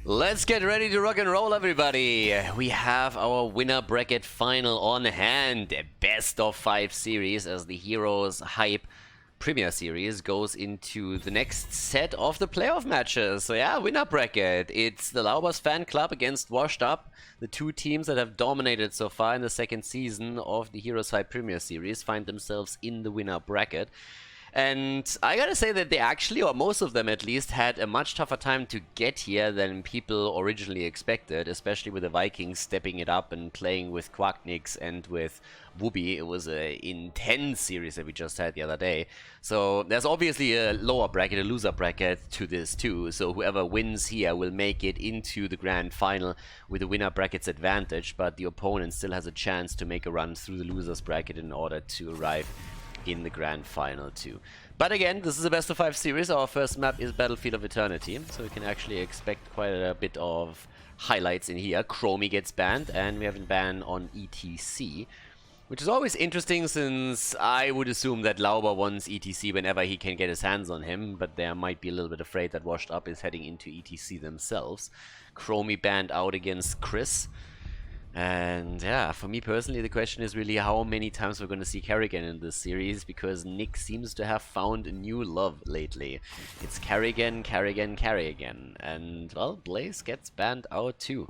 Let's get ready to rock and roll, everybody. We have our winner bracket final on hand. A best of 5 series as the HeroesHype Premier Series goes into the next set of the playoff matches. So yeah, winner bracket. It's the Laubers fan club against Washed Up. The two teams that have dominated so far in the second season of the HeroesHype Premier Series find themselves in the winner bracket. And I gotta say that they actually, or most of them at least, had a much tougher time to get here than people originally expected, especially with the Vikings stepping it up and playing with Quacknix and with Wooby. It was an intense series that we just had the other day. So there's obviously a lower bracket, a loser bracket to this too. So whoever wins here will make it into the grand final with the winner bracket's advantage, but the opponent still has a chance to make a run through the loser's bracket in order to arrive in the grand final too. But again, this is a best of 5 series. Our first map is Battlefield of Eternity, so we can actually expect quite a bit of highlights in here. Chromie gets banned, and we have a ban on ETC, which is always interesting since I would assume that Lauber wants ETC whenever he can get his hands on him, but they might be a little bit afraid that Washed Up is heading into ETC themselves. Chromie banned out against Chris. And yeah, for me personally, the question is really how many times we're going to see Kerrigan in this series, because Nick seems to have found a new love lately. It's Kerrigan, Kerrigan, Kerrigan. And, well, Blaze gets banned out too.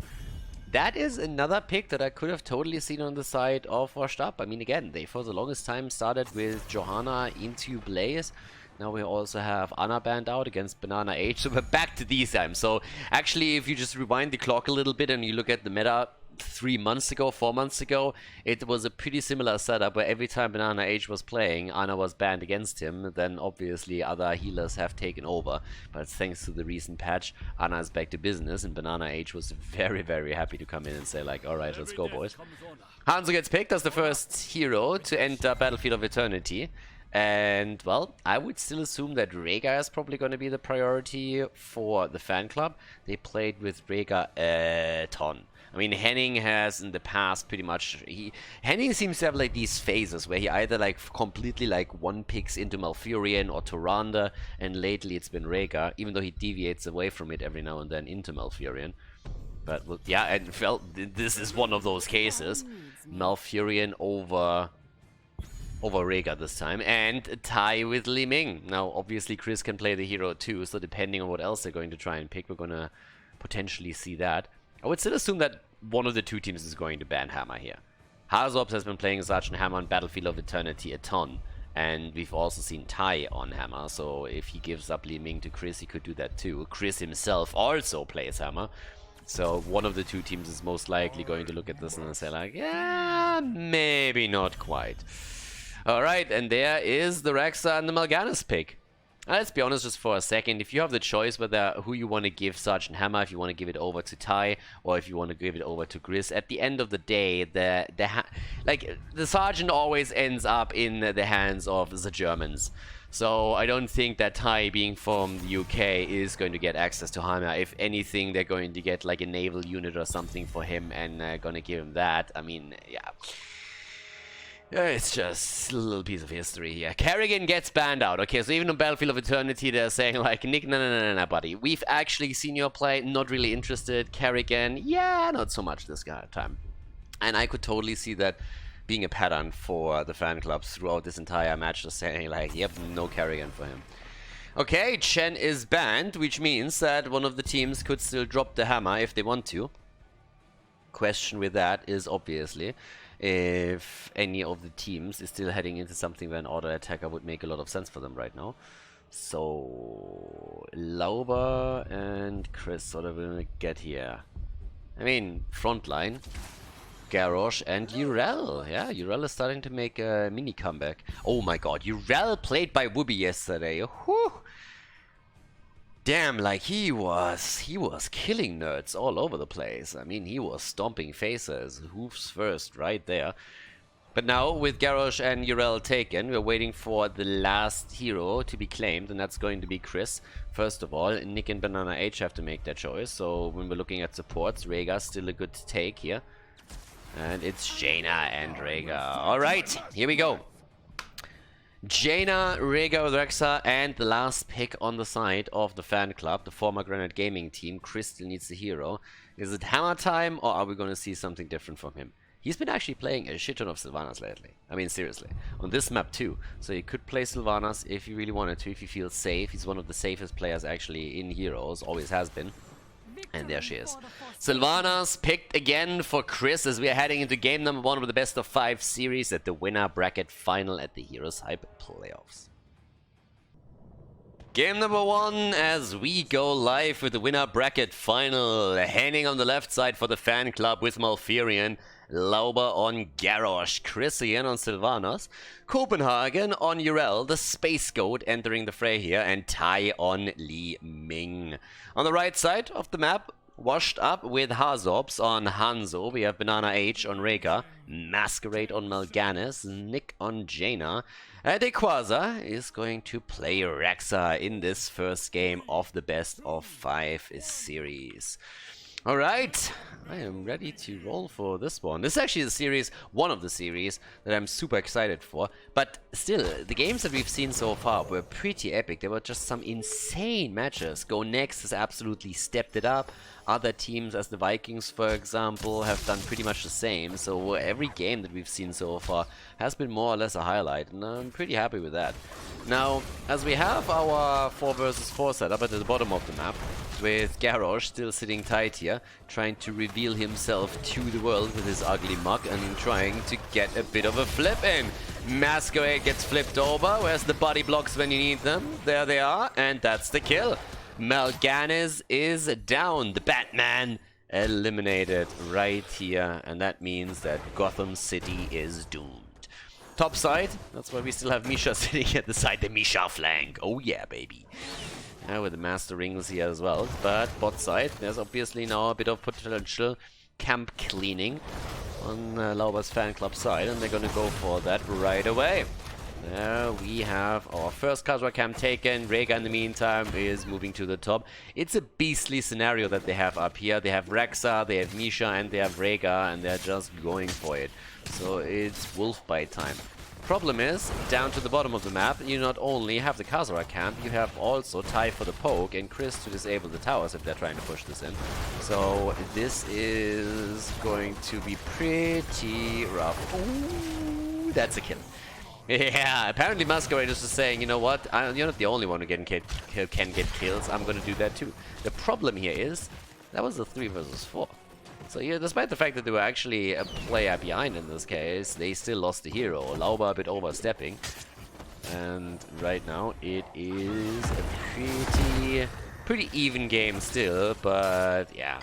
That is another pick that I could have totally seen on the side of Washed Up. I mean, again, they for the longest time started with Johanna into Blaze. Now we also have Anna banned out against Banana H, so we're back to these times. So actually, if you just rewind the clock a little bit and you look at the meta 3 months ago, 4 months ago, it was a pretty similar setup where every time Banana H was playing, Anna was banned against him. Then obviously other healers have taken over, but thanks to the recent patch, Anna is back to business, and Banana H was very, very happy to come in and say like, alright, let's go, boys. Hanzo gets picked as the first hero to enter Battlefield of Eternity. And, well, I would still assume that Rhaegar is probably going to be the priority for the fan club. They played with Rhaegar a ton. I mean, Henning has in the past pretty much... Henning seems to have like these phases where he either like completely like one picks into Malfurion or Tyrande, and lately it's been Rhaegar, even though he deviates away from it every now and then into Malfurion. But, well, yeah, and this is one of those cases. Malfurion over Rhaegar this time, and tie with Li Ming. Now, obviously, Chris can play the hero too, so depending on what else they're going to try and pick, we're going to potentially see that. I would still assume that one of the two teams is going to ban Hammer here. Hazorps has been playing Sergeant Hammer on Battlefield of Eternity a ton, and we've also seen Tai on Hammer, so if he gives up Li Ming to Chris, he could do that too. Chris himself also plays Hammer. So one of the two teams is most likely going to look at this and say like, yeah, maybe not quite. Alright, and there is the Rexa and the Mal'Ganis pick. Let's be honest just for a second. If you have the choice whether who you want to give Sergeant Hammer, if you want to give it over to Tai, or if you want to give it over to Gris, at the end of the day, the Sergeant always ends up in the hands of the Germans. So I don't think that Tai, being from the UK, is going to get access to Hammer. If anything, they're going to get like a naval unit or something for him, and going to give him that. I mean, yeah. It's just a little piece of history here. Kerrigan gets banned out. Okay, so even on Battlefield of Eternity, they're saying like, Nick, no, buddy. We've actually seen your play, not really interested. Kerrigan, yeah, not so much this kind of time. And I could totally see that being a pattern for the fan clubs throughout this entire match, just saying like, yep, no Kerrigan for him. Okay, Chen is banned, which means that one of the teams could still drop the hammer if they want to. Question with that is obviously if any of the teams is still heading into something where an auto attacker would make a lot of sense for them right now. So Lauber and Chris, what are we gonna get here? I mean, frontline, Garrosh and Yrel. Yeah, Yrel is starting to make a mini comeback. Oh my god, Yrel played by Wooby yesterday. Whew. Damn, like he was killing nerds all over the place. I mean, he was stomping faces, hoofs first, right there. But now, with Garrosh and Yrel taken, we're waiting for the last hero to be claimed, and that's going to be Chris. First of all, Nick and Banana H have to make their choice, so when we're looking at supports, Rhaegar's still a good take here. And it's Jaina and Rhaegar. Alright, here we go. Jaina, Rega with Rexa, and the last pick on the side of the fan club, the former Granit Gaming team. Chris still needs the hero. Is it hammer time, or are we going to see something different from him? He's been actually playing a shit ton of Sylvanas lately. I mean, seriously. On this map too. So he could play Sylvanas if he really wanted to, if he feels safe. He's one of the safest players actually in Heroes, always has been. And there she is. Sylvanas picked again for Chris as we are heading into game number 1 of the best of 5 series at the winner bracket final at the HeroesHype Playoffs. Game number 1 as we go live with the winner bracket final. Henning on the left side for the fan club with Malfurion. Lauber on Garrosh, Chris again on Sylvanas, Copenhagen on Urel, the Space Goat entering the fray here, and Tai on Li Ming. On the right side of the map, washed up with Hazobs on Hanzo, we have Banana H on Rega, Masquerade on Mal'Ganis, Nick on Jaina, and Equaza is going to play Rexa in this first game of the best of 5 series. Alright, I am ready to roll for this one. This is actually the series, one of the series that I'm super excited for. But still, the games that we've seen so far were pretty epic. There were just some insane matches. Go Next has absolutely stepped it up. Other teams, as the Vikings for example, have done pretty much the same. So every game that we've seen so far has been more or less a highlight, and I'm pretty happy with that. Now, as we have our 4 versus 4 setup at the bottom of the map, with Garrosh still sitting tight here, trying to reveal himself to the world with his ugly mug and trying to get a bit of a flip in. Masquerade gets flipped over. Where's the body blocks when you need them? There they are, and that's the kill. Mal'Ganis is down. The Batman eliminated right here, and that means that Gotham City is doomed. Top side, that's why we still have Misha sitting at the side, the Misha flank. Oh yeah, baby. With the Master Rings here as well. But bot side, there's obviously now a bit of potential camp cleaning on Lauber's fan club side, and they're gonna go for that right away. There we have our first Khaldor camp taken. Rega in the meantime is moving to the top. It's a beastly scenario that they have up here. They have Rexa, they have Misha, and they have Rega, and they're just going for it. So it's wolf bite time. Problem is, down to the bottom of the map, you not only have the Khaldor camp, you have also Tai for the poke and Chris to disable the towers if they're trying to push this in. So this is going to be pretty rough. Ooh, that's a kill. Yeah, apparently Masquerade is just saying, you know what, you're not the only one who can get kills, I'm gonna do that too. The problem here is, that was a 3 versus 4. So yeah, despite the fact that they were actually a player behind in this case, they still lost the hero. Lauber a bit overstepping. And right now it is a pretty even game still, but yeah.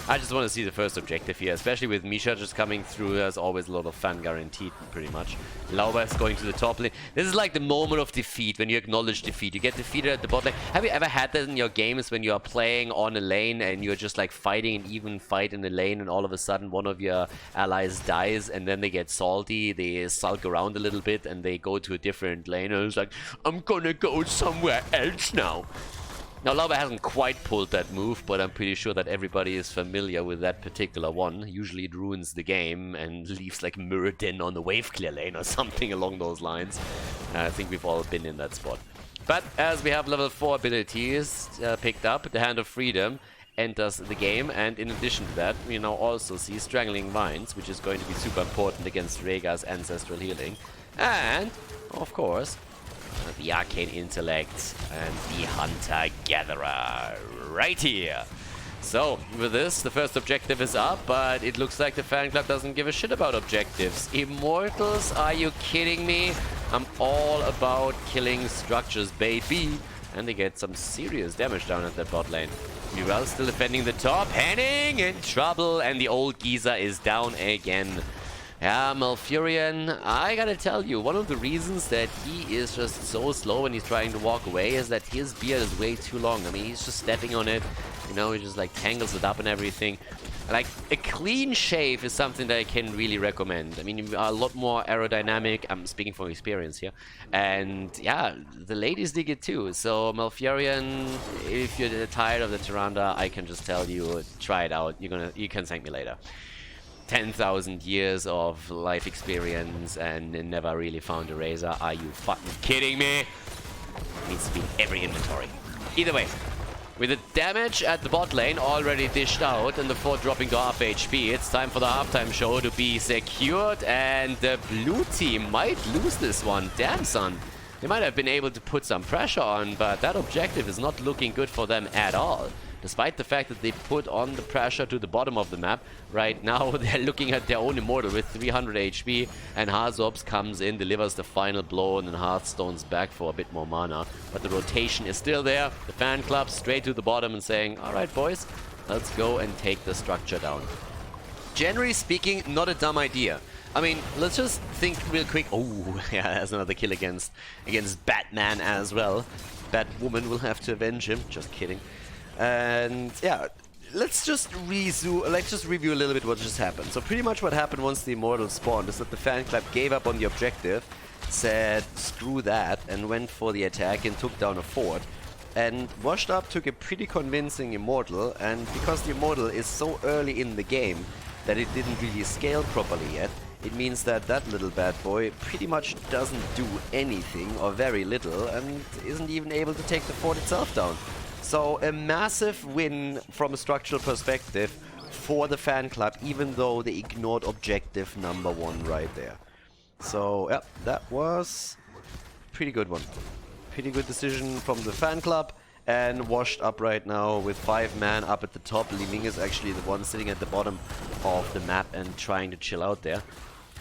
I just want to see the first objective here, especially with Misha just coming through. There's always a lot of fun guaranteed, pretty much. Lauber is going to the top lane. This is like the moment of defeat, when you acknowledge defeat. You get defeated at the bot lane. Have you ever had that in your games when you are playing on a lane and you're just like fighting an even fight in the lane and all of a sudden one of your allies dies and then they get salty, they sulk around a little bit and they go to a different lane and it's like, I'm gonna go somewhere else now. Now, Lauber hasn't quite pulled that move, but I'm pretty sure that everybody is familiar with that particular one. Usually it ruins the game and leaves like Muradin on the wave clear lane or something along those lines. I think we've all been in that spot. But as we have level 4 abilities picked up, the Hand of Freedom enters the game, and in addition to that, we now also see Strangling Vines, which is going to be super important against Rega's Ancestral Healing. And, of course, the Arcane Intellect and the Hunter-Gatherer right here. So, with this, the first objective is up, but it looks like the fan club doesn't give a shit about objectives. Immortals, are you kidding me? I'm all about killing structures, baby. And they get some serious damage down at that bot lane. Murel still defending the top. Henning in trouble, and the old geezer is down again. Yeah, Malfurion, I gotta tell you, one of the reasons that he is just so slow when he's trying to walk away is that his beard is way too long. I mean, he's just stepping on it, you know, he just like tangles it up and everything. Like, a clean shave is something that I can really recommend. I mean, you are a lot more aerodynamic, I'm speaking from experience here. And yeah, the ladies dig it too. So Malfurion, if you're tired of the Tyrande, I can just tell you, try it out. You can thank me later. 10,000 years of life experience and never really found a razor. Are you fucking kidding me? Needs to be in every inventory. Either way, with the damage at the bot lane already dished out and the fort dropping to half HP, it's time for the halftime show to be secured, and the blue team might lose this one. Damn, son. They might have been able to put some pressure on, but that objective is not looking good for them at all. Despite the fact that they put on the pressure to the bottom of the map, right now they're looking at their own Immortal with 300 HP, and Hazops comes in, delivers the final blow, and then Hearthstone's back for a bit more mana. But the rotation is still there. The fan club straight to the bottom and saying, alright boys, let's go and take the structure down. Generally speaking, not a dumb idea. I mean, let's just think real quick. Oh, yeah, there's another kill against Batman as well. Batwoman will have to avenge him. Just kidding. And yeah, let's just review a little bit what just happened. So pretty much what happened once the Immortals spawned is that the fan club gave up on the objective, said screw that, and went for the attack and took down a fort. And Washed Up took a pretty convincing Immortal, and because the Immortal is so early in the game that it didn't really scale properly yet, it means that that little bad boy pretty much doesn't do anything or very little and isn't even able to take the fort itself down. So a massive win from a structural perspective for the fan club, even though they ignored objective number 1 right there. So yeah, that was a pretty good one. Pretty good decision from the fan club, and Washed Up right now with 5 man up at the top. Liming is actually the one sitting at the bottom of the map and trying to chill out there.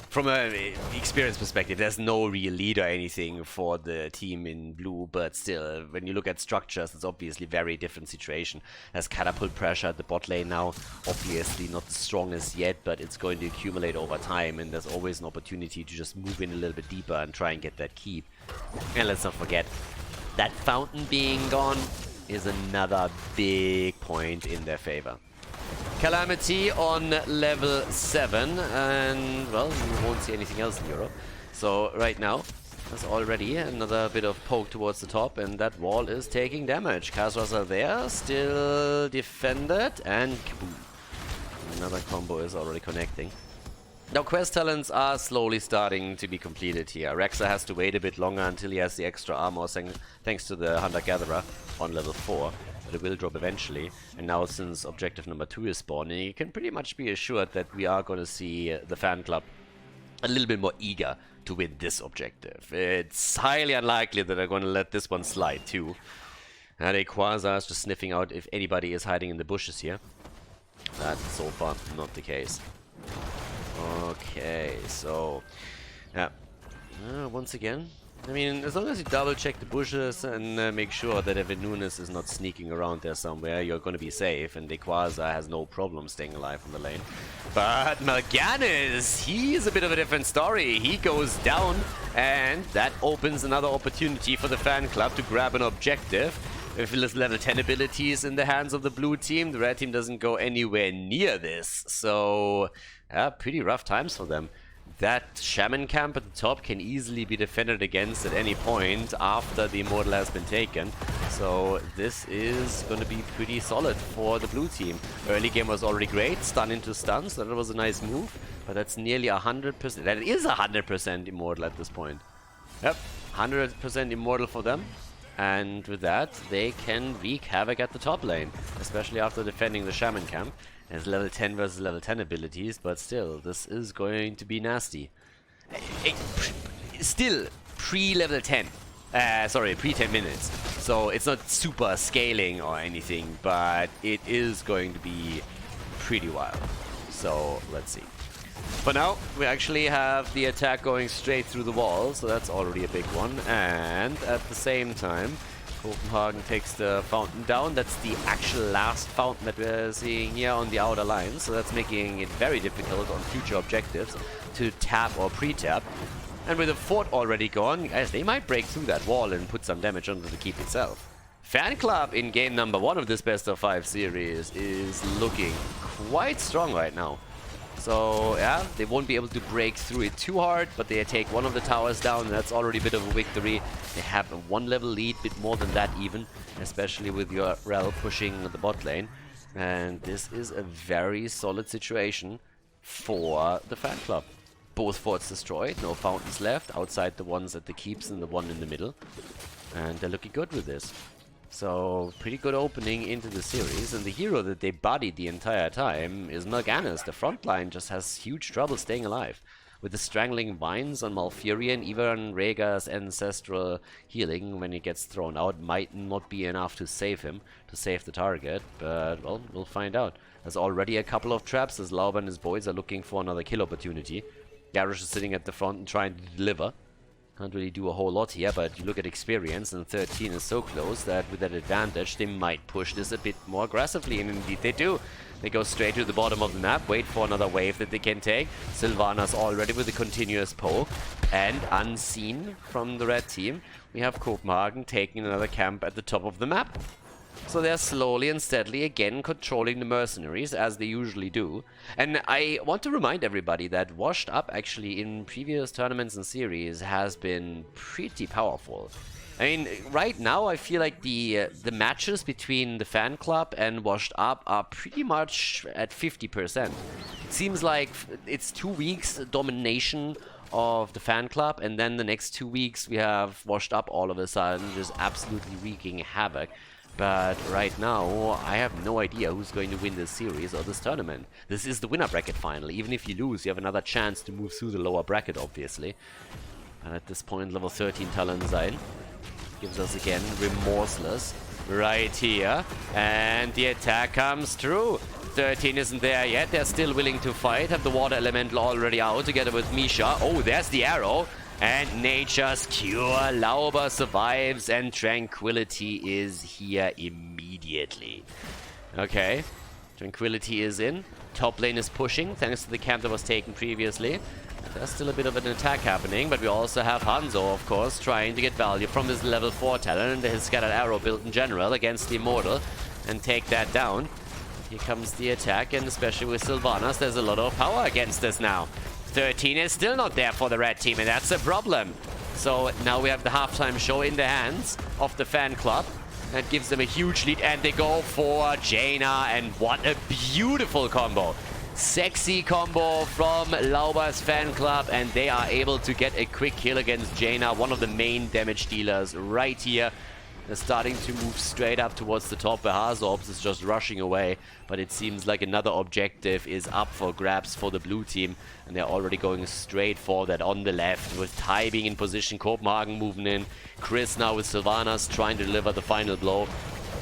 From an experience perspective, there's no real lead or anything for the team in blue, but still, when you look at structures, it's obviously a very different situation. There's catapult pressure at the bot lane now, obviously not the strongest yet, but it's going to accumulate over time, and there's always an opportunity to just move in a little bit deeper and try and get that keep. And let's not forget, that fountain being gone is another big point in their favor. Calamity on level 7, and well, you won't see anything else in Europe. So right now, there's already another bit of poke towards the top, and that wall is taking damage. Khaldor are there, still defended, and kaboom. Another combo is already connecting. Now quest talents are slowly starting to be completed here. Rexa has to wait a bit longer until he has the extra armor thanks to the Hunter-Gatherer on level 4. But it will drop eventually. And now since objective number 2 is spawning, you can pretty much be assured that we are going to see the fan club a little bit more eager to win this objective. It's highly unlikely that they're going to let this one slide too. The Quasar is just sniffing out if anybody is hiding in the bushes here. That's so far not the case. Okay, so yeah, once again, I mean, as long as you double check the bushes and make sure that Evan Nunes is not sneaking around there somewhere, you're going to be safe, and Dequaza has no problem staying alive on the lane. But Mal'Ganis, he's a bit of a different story. He goes down, and that opens another opportunity for the fan club to grab an objective. With level 10 abilities in the hands of the blue team, the red team doesn't go anywhere near this. So, yeah, pretty rough times for them. That shaman camp at the top can easily be defended against at any point after the Immortal has been taken. So this is going to be pretty solid for the blue team. Early game was already great, stun into stun, so that was a nice move. But that's nearly 100%. That is 100% Immortal at this point. Yep, 100% Immortal for them. And with that, they can wreak havoc at the top lane, especially after defending the shaman camp. It's level 10 versus level 10 abilities, but still, this is going to be nasty. Still, pre-level 10. Sorry, pre-10 minutes. So it's not super scaling or anything, but it is going to be pretty wild. So, let's see. For now, we actually have the attack going straight through the wall, so that's already a big one. And at the same time, Copenhagen takes the fountain down. That's the actual last fountain that we're seeing here on the outer line, so that's making it very difficult on future objectives to tap or pre-tap. And with the fort already gone, guys, they might break through that wall and put some damage onto the keep itself. Fan Club in game number 1 of this best of 5 series is looking quite strong right now. So yeah, they won't be able to break through it too hard, but they take one of the towers down, and that's already a bit of a victory. They have a 1 level lead, bit more than that even, especially with your Rel pushing the bot lane. And this is a very solid situation for the fan club. Both forts destroyed, no fountains left, outside the ones at the keeps and the one in the middle. And they're looking good with this. So, pretty good opening into the series, and the hero that they bodied the entire time is Mal'Ganis. The front line just has huge trouble staying alive. With the strangling vines on Malfurion, even Rhaegar's ancestral healing when he gets thrown out might not be enough to save him, to save the target, but, well, we'll find out. There's already a couple of traps as Lauber and his boys are looking for another kill opportunity. Garrosh is sitting at the front and trying to deliver. Can't really do a whole lot here, but you look at experience, and 13 is so close that with that advantage, they might push this a bit more aggressively, and indeed they do. They go straight to the bottom of the map, wait for another wave that they can take. Sylvanas already with a continuous poke, and unseen from the red team, we have Copenhagen taking another camp at the top of the map. So they're slowly and steadily again controlling the mercenaries, as they usually do. And I want to remind everybody that Washed Up actually in previous tournaments and series has been pretty powerful. I mean, right now I feel like the matches between the fan club and Washed Up are pretty much at 50%. It seems like it's 2 weeks domination of the fan club, and then the next 2 weeks we have Washed Up all of a sudden just absolutely wreaking havoc. But right now, I have no idea who's going to win this series or this tournament. This is the winner bracket final. Even if you lose, you have another chance to move through the lower bracket, obviously. And at this point, level 13 Talonzine gives us again Remorseless right here. And the attack comes through. 13 isn't there yet. They're still willing to fight. Have the water elemental already out together with Misha. Oh, there's the arrow. And Nature's Cure, Lauber survives, and Tranquility is here immediately. Okay, Tranquility is in. Top lane is pushing, thanks to the camp that was taken previously. There's still a bit of an attack happening, but we also have Hanzo, of course, trying to get value from his level 4 talent and his Scattered Arrow build in general against the Immortal, and take that down. Here comes the attack, and especially with Sylvanas, there's a lot of power against us now. 13 is still not there for the red team, and that's a problem. So now we have the halftime show in the hands of the fan club. That gives them a huge lead, and they go for Jaina, and what a beautiful combo. Sexy combo from Lauber's fan club, and they are able to get a quick kill against Jaina, one of the main damage dealers right here. They're starting to move straight up towards the top. Hazorbs is just rushing away, but it seems like another objective is up for grabs for the blue team, and they're already going straight for that on the left, with Ty being in position, Copenhagen moving in, Chris now with Sylvanas trying to deliver the final blow,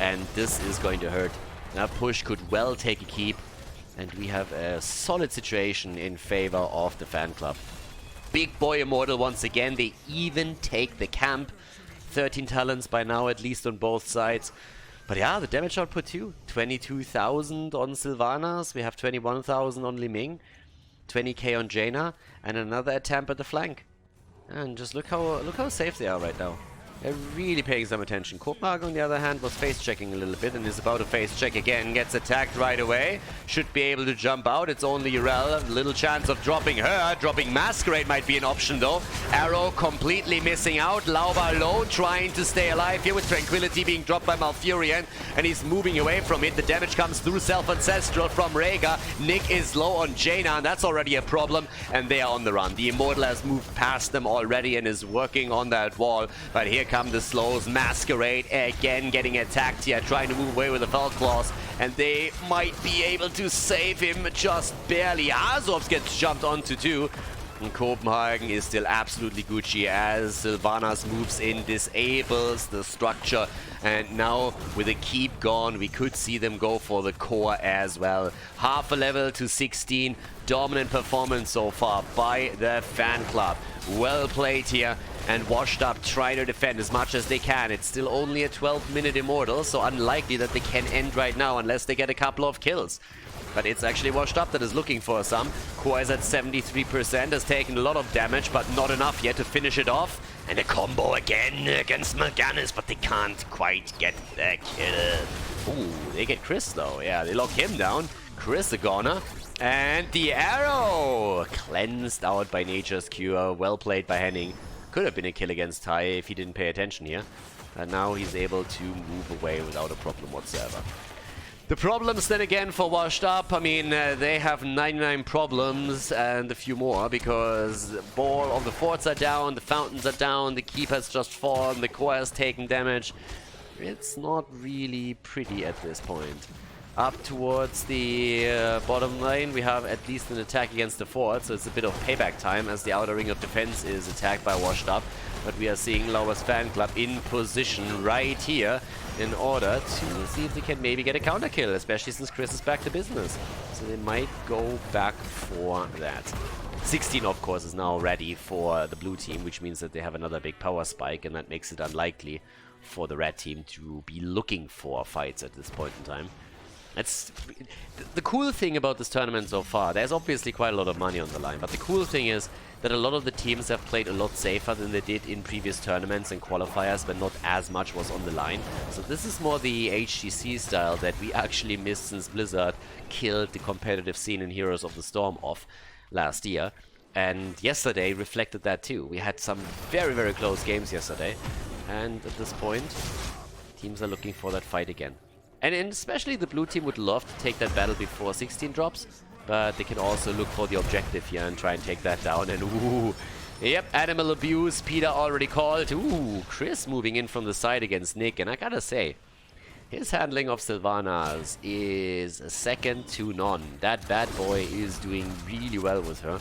and this is going to hurt. That push could well take a keep, and we have a solid situation in favor of the fan club. Big boy Immortal once again, they even take the camp. 13 talents by now, at least on both sides. But yeah, the damage output too. 22,000 on Sylvanas, we have 21,000 on Li Ming, 20k on Jaina, and another attempt at the flank. And just look how safe they are right now. They're really paying some attention. Copenhagen, on the other hand, was face-checking a little bit and is about to face-check again. Gets attacked right away. Should be able to jump out. It's only Rel. Little chance of dropping her. Dropping Masquerade might be an option, though. Arrow completely missing out. Lauber low, trying to stay alive here with Tranquility being dropped by Malfurion. And he's moving away from it. The damage comes through Self-Ancestral from Rhaegar. Nick is low on Jaina, and that's already a problem. And they are on the run. The Immortal has moved past them already and is working on that wall. But here come the slows. Masquerade again getting attacked here, trying to move away with the Felt Claws, and they might be able to save him just barely. Hazorbs gets jumped onto too, and Copenhagen is still absolutely Gucci as Sylvanas moves in, disables the structure, and now with a keep gone, we could see them go for the core as well. Half a level to 16. Dominant performance so far by the fan club. Well played here, and Washed Up try to defend as much as they can. It's still only a 12-minute Immortal, so unlikely that they can end right now unless they get a couple of kills. But it's actually Washed Up that is looking for some. Core is at 73%, has taken a lot of damage, but not enough yet to finish it off. And a combo again against Mal'Ganis, but they can't quite get the kill. Ooh, they get Chris though. Yeah, they lock him down. Chris the goner. And the arrow! Cleansed out by Nature's Cure. Well played by Henning. Could have been a kill against Ty if he didn't pay attention here. And now he's able to move away without a problem whatsoever. The problems then again for Washed Up, I mean, they have 99 problems and a few more because all of the forts are down, the fountains are down, the keep has just fallen, the core has taken damage. It's not really pretty at this point. Up towards the bottom lane, we have at least an attack against the fort, so it's a bit of payback time as the outer ring of defense is attacked by Washed Up. But we are seeing Laubers Fanclub in position right here in order to see if they can maybe get a counter kill, especially since Chris is back to business. So they might go back for that. 16, of course, is now ready for the blue team, which means that they have another big power spike, and that makes it unlikely for the red team to be looking for fights at this point in time. That's the cool thing about this tournament so far. There's obviously quite a lot of money on the line, but the cool thing is that a lot of the teams have played a lot safer than they did in previous tournaments and qualifiers when not as much was on the line. So this is more the HGC style that we actually missed since Blizzard killed the competitive scene in Heroes of the Storm off last year. And yesterday reflected that too. We had some very, very close games yesterday. And at this point, teams are looking for that fight again. And especially the blue team would love to take that battle before 16 drops, but they can also look for the objective here and try and take that down. And ooh, yep, animal abuse, Peter already called. Ooh, Chris moving in from the side against Nick, and I gotta say, his handling of Sylvanas is second to none. That bad boy is doing really well with her.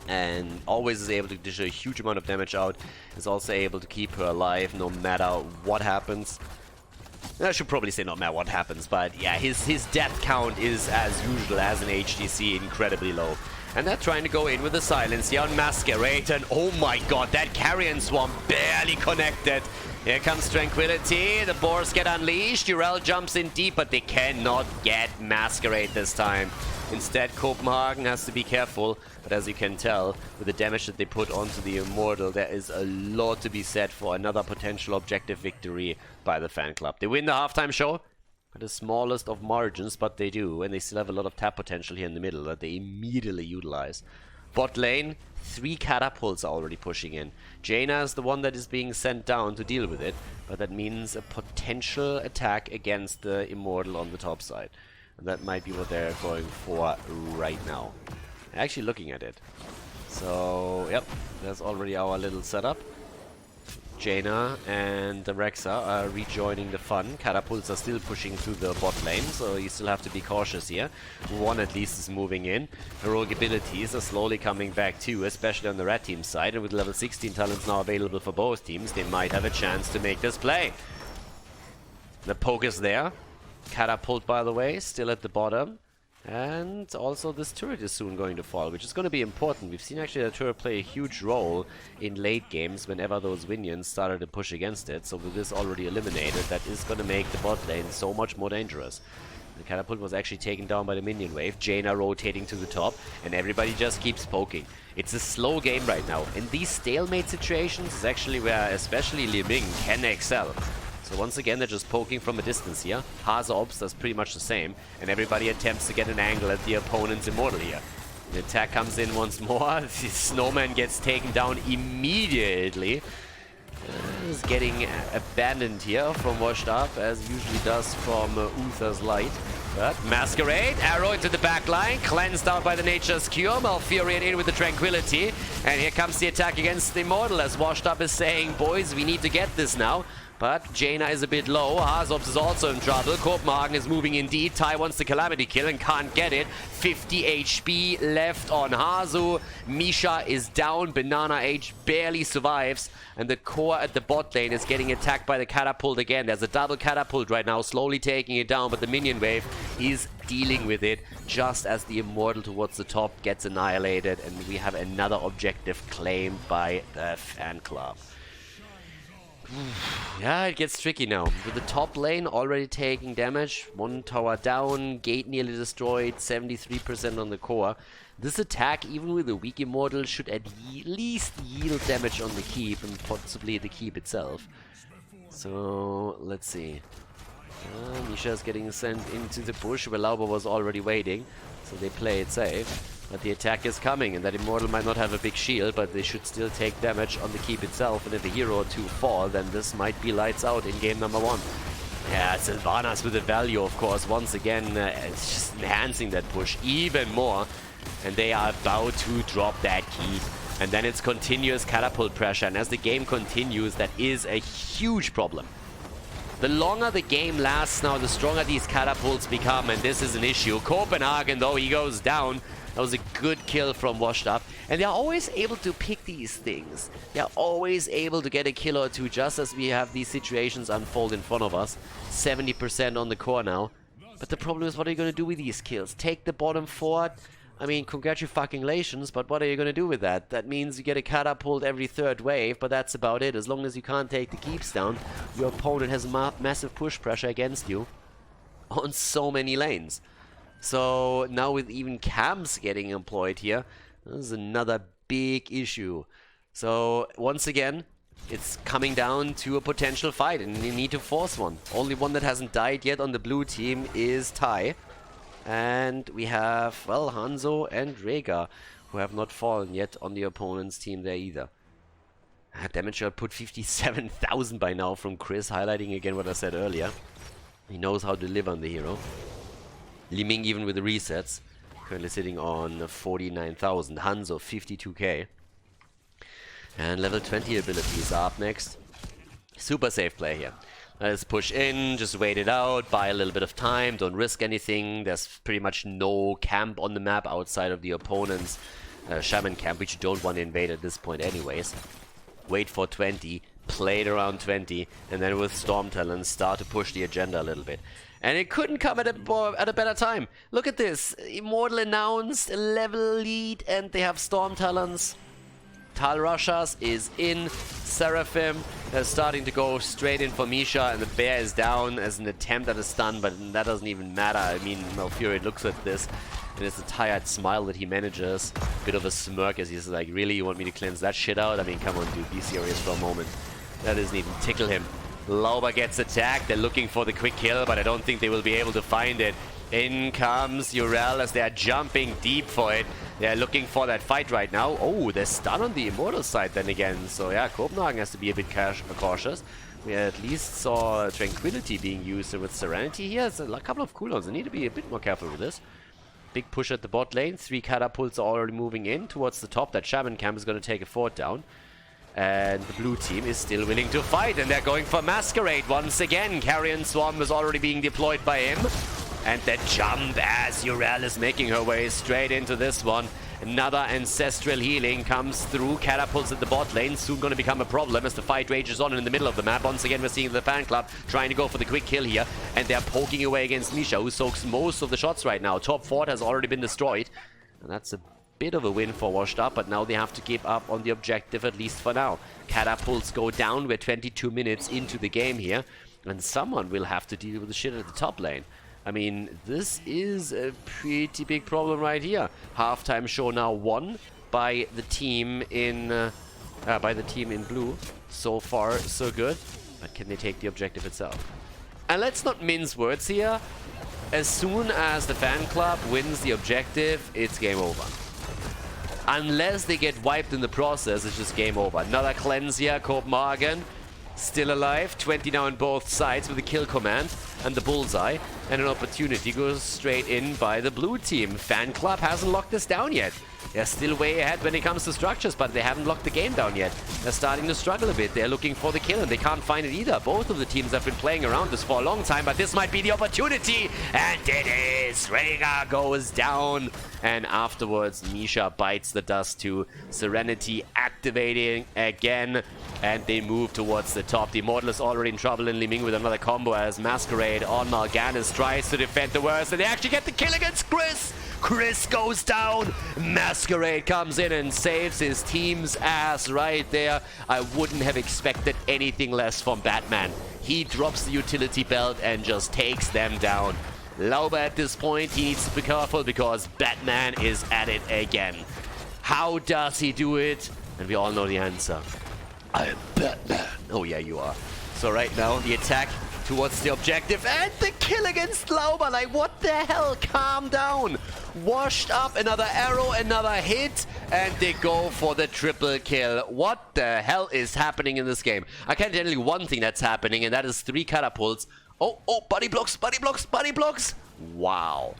And always is able to dish a huge amount of damage out, is also able to keep her alive no matter what happens. I should probably say no matter what happens, but yeah, his death count is, as usual, as an HGC, incredibly low. And they're trying to go in with the silence here on Masquerade, and oh my god, that Carrion Swarm barely connected. Here comes Tranquility, the Boars get unleashed, Urel jumps in deep, but they cannot get Masquerade this time. Instead, Copenhagen has to be careful, but as you can tell, with the damage that they put onto the Immortal, there is a lot to be said for another potential objective victory by the Fanclub. They win the halftime show by the smallest of margins, but they do, and they still have a lot of tap potential here in the middle that they immediately utilize. Bot lane, 3 catapults are already pushing in. Jaina is the one that is being sent down to deal with it, but that means a potential attack against the Immortal on the top side. And that might be what they're going for right now. Actually looking at it. So, yep, there's already our little setup. Jaina and the Rexa are rejoining the fun. Catapults are still pushing through the bot lane, so you still have to be cautious here. One at least is moving in. Heroic abilities are slowly coming back too, especially on the red team side. And with level 16 talents now available for both teams, they might have a chance to make this play. The poke is there. Catapult, by the way, still at the bottom. And also this turret is soon going to fall, which is going to be important. We've seen actually the turret play a huge role in late games whenever those minions started to push against it. So with this already eliminated, that is going to make the bot lane so much more dangerous. The catapult was actually taken down by the minion wave. Jaina rotating to the top, and everybody just keeps poking. It's a slow game right now. In these stalemate situations is actually where especially Li Ming can excel. So once again, they're just poking from a distance here. Hazobs does pretty much the same, and everybody attempts to get an angle at the opponent's Immortal here. The attack comes in once more. The Snowman gets taken down immediately. Is getting abandoned here from Washed Up, as usually does from Uther's Light. But Masquerade, arrow into the back line, cleansed out by the Nature's Cure, Malfurion in with the Tranquility. And here comes the attack against the Immortal, as Washed Up is saying, boys, we need to get this now. But Jaina is a bit low. Hazobs is also in trouble. Copenhagen is moving indeed. Tai wants the Calamity kill and can't get it. 50 HP left on Hazu. Misha is down. Banana H barely survives. And the core at the bot lane is getting attacked by the catapult again. There's a double catapult right now, slowly taking it down. But the minion wave is dealing with it just as the Immortal towards the top gets annihilated. And we have another objective claimed by the Fanclub. Yeah, it gets tricky now. With the top lane already taking damage, 1 tower down, gate nearly destroyed, 73% on the core. This attack, even with a weak Immortal, should at least yield damage on the keep and possibly the keep itself. So, let's see. Misha is getting sent into the bush where Lauber was already waiting, so they play it safe. But the attack is coming, and that Immortal might not have a big shield, but they should still take damage on the keep itself. And if a hero or two fall, then this might be lights out in game number 1. Yeah, Sylvanas with the value, of course, once again, it's just enhancing that push even more. And they are about to drop that key. And then it's continuous catapult pressure. And as the game continues, that is a huge problem. The longer the game lasts now, the stronger these catapults become. And this is an issue. Copenhagen, though, he goes down. That was a good kill from Washed Up. And they're always able to pick these things. They're always able to get a kill or two just as we have these situations unfold in front of us. 70% on the core now. But the problem is, what are you going to do with these kills? Take the bottom fort? I mean, congratulations, but what are you going to do with that? That means you get a catapult every third wave, but that's about it. As long as you can't take the keeps down, your opponent has massive push pressure against you on so many lanes. So now with even camps getting employed here, this is another big issue. So once again, it's coming down to a potential fight, and you need to force one. Only one that hasn't died yet on the blue team is Tai. And we have, well, Hanzo and Rega, who have not fallen yet on the opponent's team there either. Damage output 57,000 by now from Chris, highlighting again what I said earlier. He knows how to live on the hero. Li Ming even with the resets, currently sitting on 49,000. Hanzo 52k. And level 20 abilities are up next. Super safe play here. Let's push in, just wait it out, buy a little bit of time, don't risk anything. There's pretty much no camp on the map outside of the opponent's shaman camp, which you don't want to invade at this point anyways. Wait for 20, play it around 20, and then with Storm Talons start to push the agenda a little bit. And it couldn't come at a better time. Look at this, Immortal announced, a level lead, and they have Storm Talons. Tal Rashas is in. Seraphim is starting to go straight in for Misha, and the bear is down as an attempt at a stun, but that doesn't even matter. I mean, Malfurion looks at this, and it's a tired smile that he manages. Bit of a smirk as he's like, really, you want me to cleanse that shit out? I mean, come on, dude, be serious for a moment. That doesn't even tickle him. Lauber gets attacked. They're looking for the quick kill, but I don't think they will be able to find it. In comes Urel as they're jumping deep for it. They're looking for that fight right now. Oh, they're stunned on the Immortal side then again. So yeah, Copenhagen has to be a bit cautious. We at least saw Tranquility being used with Serenity here. It's a couple of cooldowns. They need to be a bit more careful with this. Big push at the bot lane. 3 catapults are already moving in towards the top. That Shaman camp is going to take a fort down. And the blue team is still willing to fight. And they're going for Masquerade once again. Carrion Swarm is already being deployed by him. And the jump as Urel is making her way straight into this one. Another ancestral healing comes through. Catapults at the bot lane. Soon going to become a problem as the fight rages on in the middle of the map. Once again, we're seeing the fan club trying to go for the quick kill here. And they're poking away against Misha, who soaks most of the shots right now. Top fort has already been destroyed. And that's a bit of a win for Washed Up, but now they have to give up on the objective, at least for now. Catapults go down. We're 22 minutes into the game here. And someone will have to deal with the shit at the top lane. I mean, this is a pretty big problem right here. Halftime show now won by the team in blue. So far, so good. But can they take the objective itself? And let's not mince words here. As soon as the fan club wins the objective, it's game over. Unless they get wiped in the process, it's just game over. Another cleanse here, Copenhagen. Still alive, 20 now on both sides with the kill command and the bullseye, and an opportunity goes straight in by the blue team. Fan Club hasn't locked this down yet. They're still way ahead when it comes to structures, but they haven't locked the game down yet. They're starting to struggle a bit. They're looking for the kill and they can't find it either. Both of the teams have been playing around this for a long time, but this might be the opportunity, and it is! Rhaegar goes down, and afterwards Misha bites the dust too. Serenity activating again, and they move towards the top. The Immortal is already in trouble in Li Ming with another combo as Masquerade on Mal'Ganis tries to defend the worst, and they actually get the kill against Chris! Chris goes down. Masquerade comes in and saves his team's ass right there. I wouldn't have expected anything less from Batman. He drops the utility belt and just takes them down. Lauber at this point, he needs to be careful because Batman is at it again. How does he do it? And we all know the answer. I am Batman. Oh yeah, you are. So right now, the attack towards the objective and the kill against Lauber. Like, what the hell? Calm down. Washed Up, another arrow, another hit, and they go for the triple kill. What the hell is happening in this game? I can tell you one thing that's happening, and that is 3 catapults Oh, buddy blocks, buddy blocks, buddy blocks. Wow.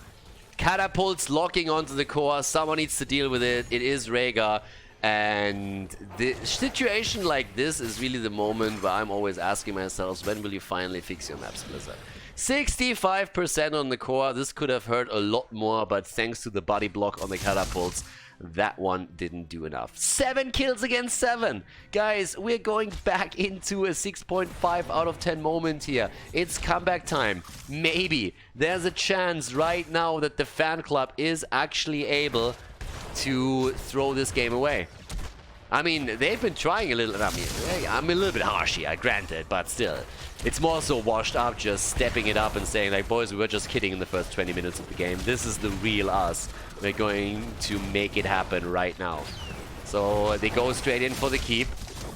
Catapults locking onto the core. Someone needs to deal with it. It is Rhaegar. And the situation like this is really the moment where I'm always asking myself, when will you finally fix your maps, Blizzard? 65% on the core. This could have hurt a lot more, but thanks to the body block on the catapults, that one didn't do enough. 7 kills against 7. Guys, we're going back into a 6.5 out of 10 moment here. It's comeback time. Maybe there's a chance right now that the fan club is actually able to throw this game away. I mean, they've been trying a little. I mean, I'm a little bit harsh here, granted, but still. It's more so washed up, just stepping it up and saying, like, boys, we were just kidding in the first 20 minutes of the game. This is the real us. We're going to make it happen right now. So they go straight in for the keep.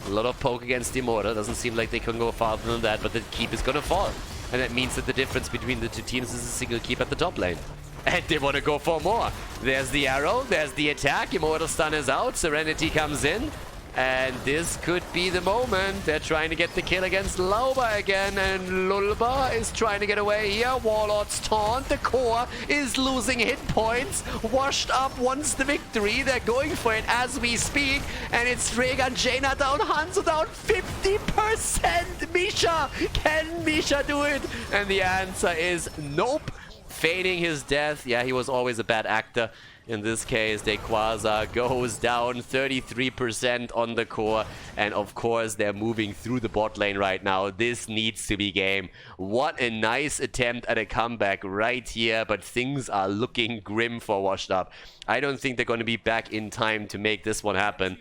A lot of poke against the Immortal. Doesn't seem like they can go farther than that, but the keep is going to fall. And that means that the difference between the two teams is a single keep at the top lane. And they want to go for more. There's the arrow, there's the attack. Immortal stun is out, Serenity comes in. And this could be the moment. They're trying to get the kill against Lauber again. And Lauber is trying to get away here. Warlord's taunt. The core is losing hit points. Washed up wants the victory. They're going for it as we speak. And it's Rhaegar and Jaina down. Hanzo down 50%. Misha! Can Misha do it? And the answer is nope. Feigning his death. Yeah, he was always a bad actor. In this case, Dequaza goes down 33% on the core. And of course, they're moving through the bot lane right now. This needs to be game. What a nice attempt at a comeback right here. But things are looking grim for Washed Up. I don't think they're going to be back in time to make this one happen.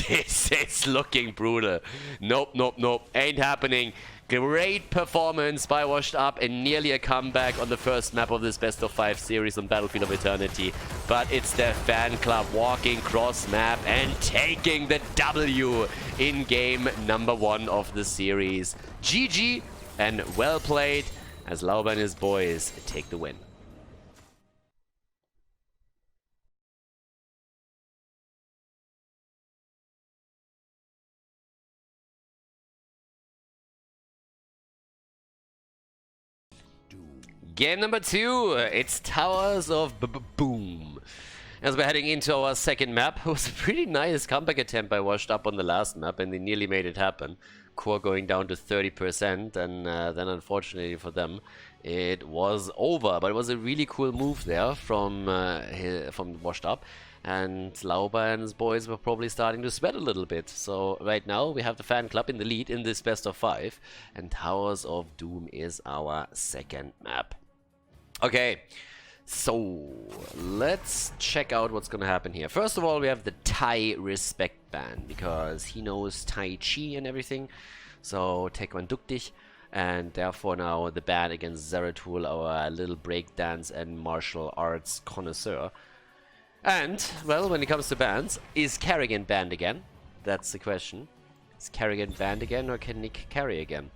This is looking brutal. Nope, nope, nope. Ain't happening. Great performance by Washed Up and nearly a comeback on the first map of this best of 5 series on Battlefield of Eternity. But it's their fan club walking cross map and taking the W in game number 1 of the series. GG and well played as Lauber and his boys take the win. Game number 2, it's Towers of Boom. As we're heading into our second map, it was a pretty nice comeback attempt by Washed Up on the last map, and they nearly made it happen. Core going down to 30%, and then unfortunately for them, it was over. But it was a really cool move there from Washed Up. And Lauber and his boys were probably starting to sweat a little bit. So right now we have the fan club in the lead in this best of 5. And Towers of Doom is our second map. Okay, so let's check out what's gonna happen here. First of all, we have the Tai Respect ban, because he knows Tai Chi and everything. So Taekwondo dich. And therefore now the ban against Zeratul, our little breakdance and martial arts connoisseur. And, well, when it comes to bans, is Kerrigan banned again? That's the question. Is Kerrigan banned again, or can Nick carry again?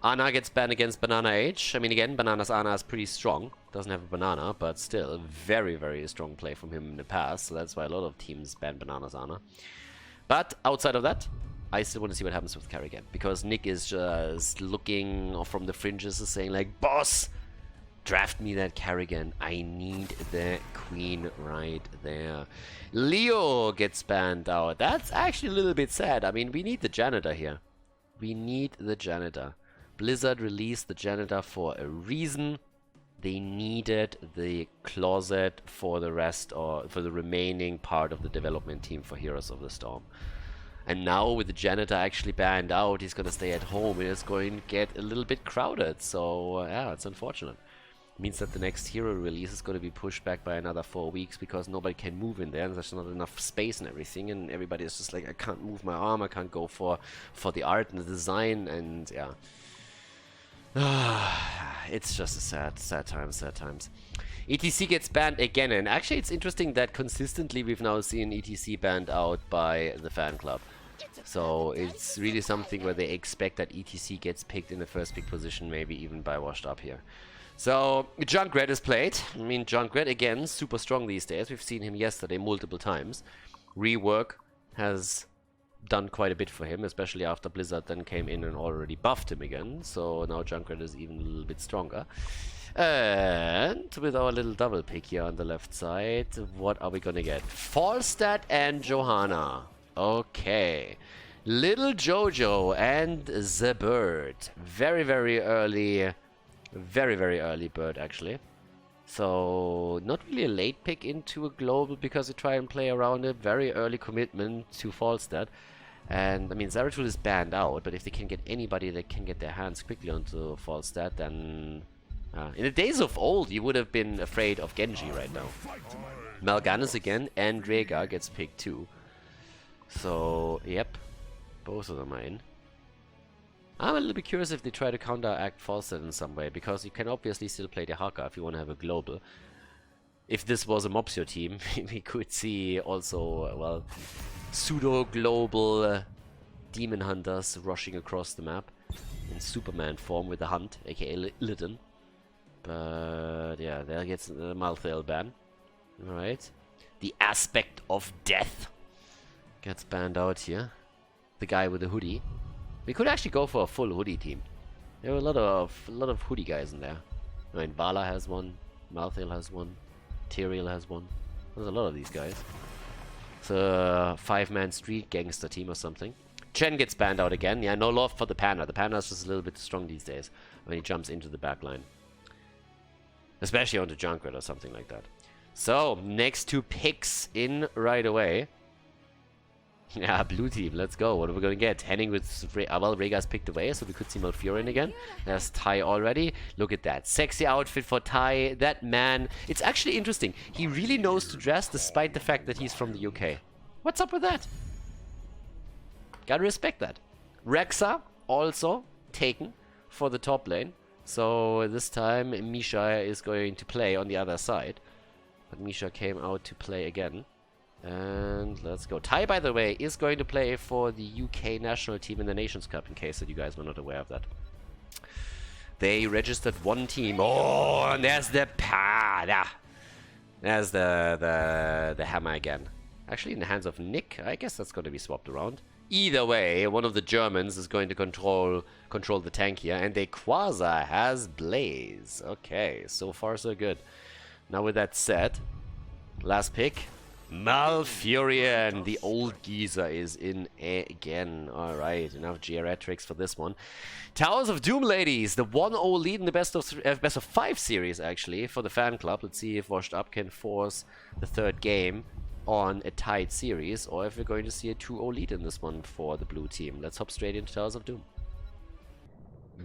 Ana gets banned against Banana H. I mean, again, Banana's Ana is pretty strong. Doesn't have a banana, but still, very, very strong play from him in the past. So that's why a lot of teams ban Banana's Ana. But outside of that, I still want to see what happens with Kerrigan. Because Nick is just looking from the fringes and saying, like, boss! Draft me that Kerrigan. I need the queen right there. Leo gets banned out. That's actually a little bit sad. I mean, we need the janitor here. We need the janitor. Blizzard released the janitor for a reason. They needed the closet for the rest, or for the remaining part of the development team for Heroes of the Storm. And now with the janitor actually banned out, he's going to stay at home and it's going to get a little bit crowded. So yeah, it's unfortunate. Means that the next hero release is going to be pushed back by another 4 weeks because nobody can move in there and there's not enough space and everything, and everybody is just like, I can't move my arm, I can't go for the art and the design, and yeah. It's just a sad times. ETC gets banned again, and actually it's interesting that consistently we've now seen ETC banned out by the fan club. So it's really something where they expect that ETC gets picked in the first pick position, maybe even by Washed Up here. So Junkrat is played. I mean, Junkrat again, super strong these days. We've seen him yesterday multiple times. Rework has done quite a bit for him, especially after Blizzard then came in and already buffed him again. So now Junkrat is even a little bit stronger. And with our little double pick here on the left side, what are we gonna get? Falstad and Johanna. Okay. Little Jojo and the bird. Very, very early bird, actually. So, not really a late pick into a global because you try and play around a very early commitment to Falstad. And, I mean, Zeratul is banned out, but if they can get anybody that can get their hands quickly onto Falstad, then... in the days of old, you would have been afraid of Genji right now. Mal'Ganis again, and Rhaegar gets picked too. So, yep. Both of them are in. I'm a little bit curious if they try to counteract Falstad in some way, because you can obviously still play the Haka if you want to have a global. If this was a Mopsio team, we could see also, well, pseudo-global demon hunters rushing across the map in Superman form with the Hunt, aka Lydon. But yeah, there gets the Malthael ban. Alright. The Aspect of Death gets banned out here. The guy with the hoodie. We could actually go for a full hoodie team. There are a lot of hoodie guys in there. I mean, Vala has one, Malthael has one, Tyrael has one. There's a lot of these guys. It's a 5-man street gangster team or something. Chen gets banned out again. Yeah, no love for the Panda. The Panda is just a little bit strong these days when he jumps into the back line. Especially onto Junkrat or something like that. So, next two picks in right away. Yeah, blue team, let's go. What are we going to get? Henning with... well, Rhaegar's picked away, so we could see Malfurion again. There's Ty already. Look at that. Sexy outfit for Ty. That man... It's actually interesting. He really knows to dress despite the fact that he's from the UK. What's up with that? Gotta respect that. Rexa also taken for the top lane. So this time Misha is going to play on the other side. But Misha came out to play again. And let's go. Ty, by the way, is going to play for the UK national team in the Nations Cup, in case that you guys were not aware of that. They registered one team. Oh, and there's the Pada. There's the hammer again. Actually, in the hands of Nick. I guess that's going to be swapped around. Either way, one of the Germans is going to control the tank here, and the Quasar has Blaze. Okay, so far so good. Now with that said, last pick. Malfurion, the old geezer, is in again. Alright, enough geriatrics for this one. Towers of Doom, ladies. The 1-0 lead in the best of 5 series, actually, for the fan club. Let's see if Washed Up can force the third game on a tied series, or if we're going to see a 2-0 lead in this one for the blue team. Let's hop straight into Towers of Doom.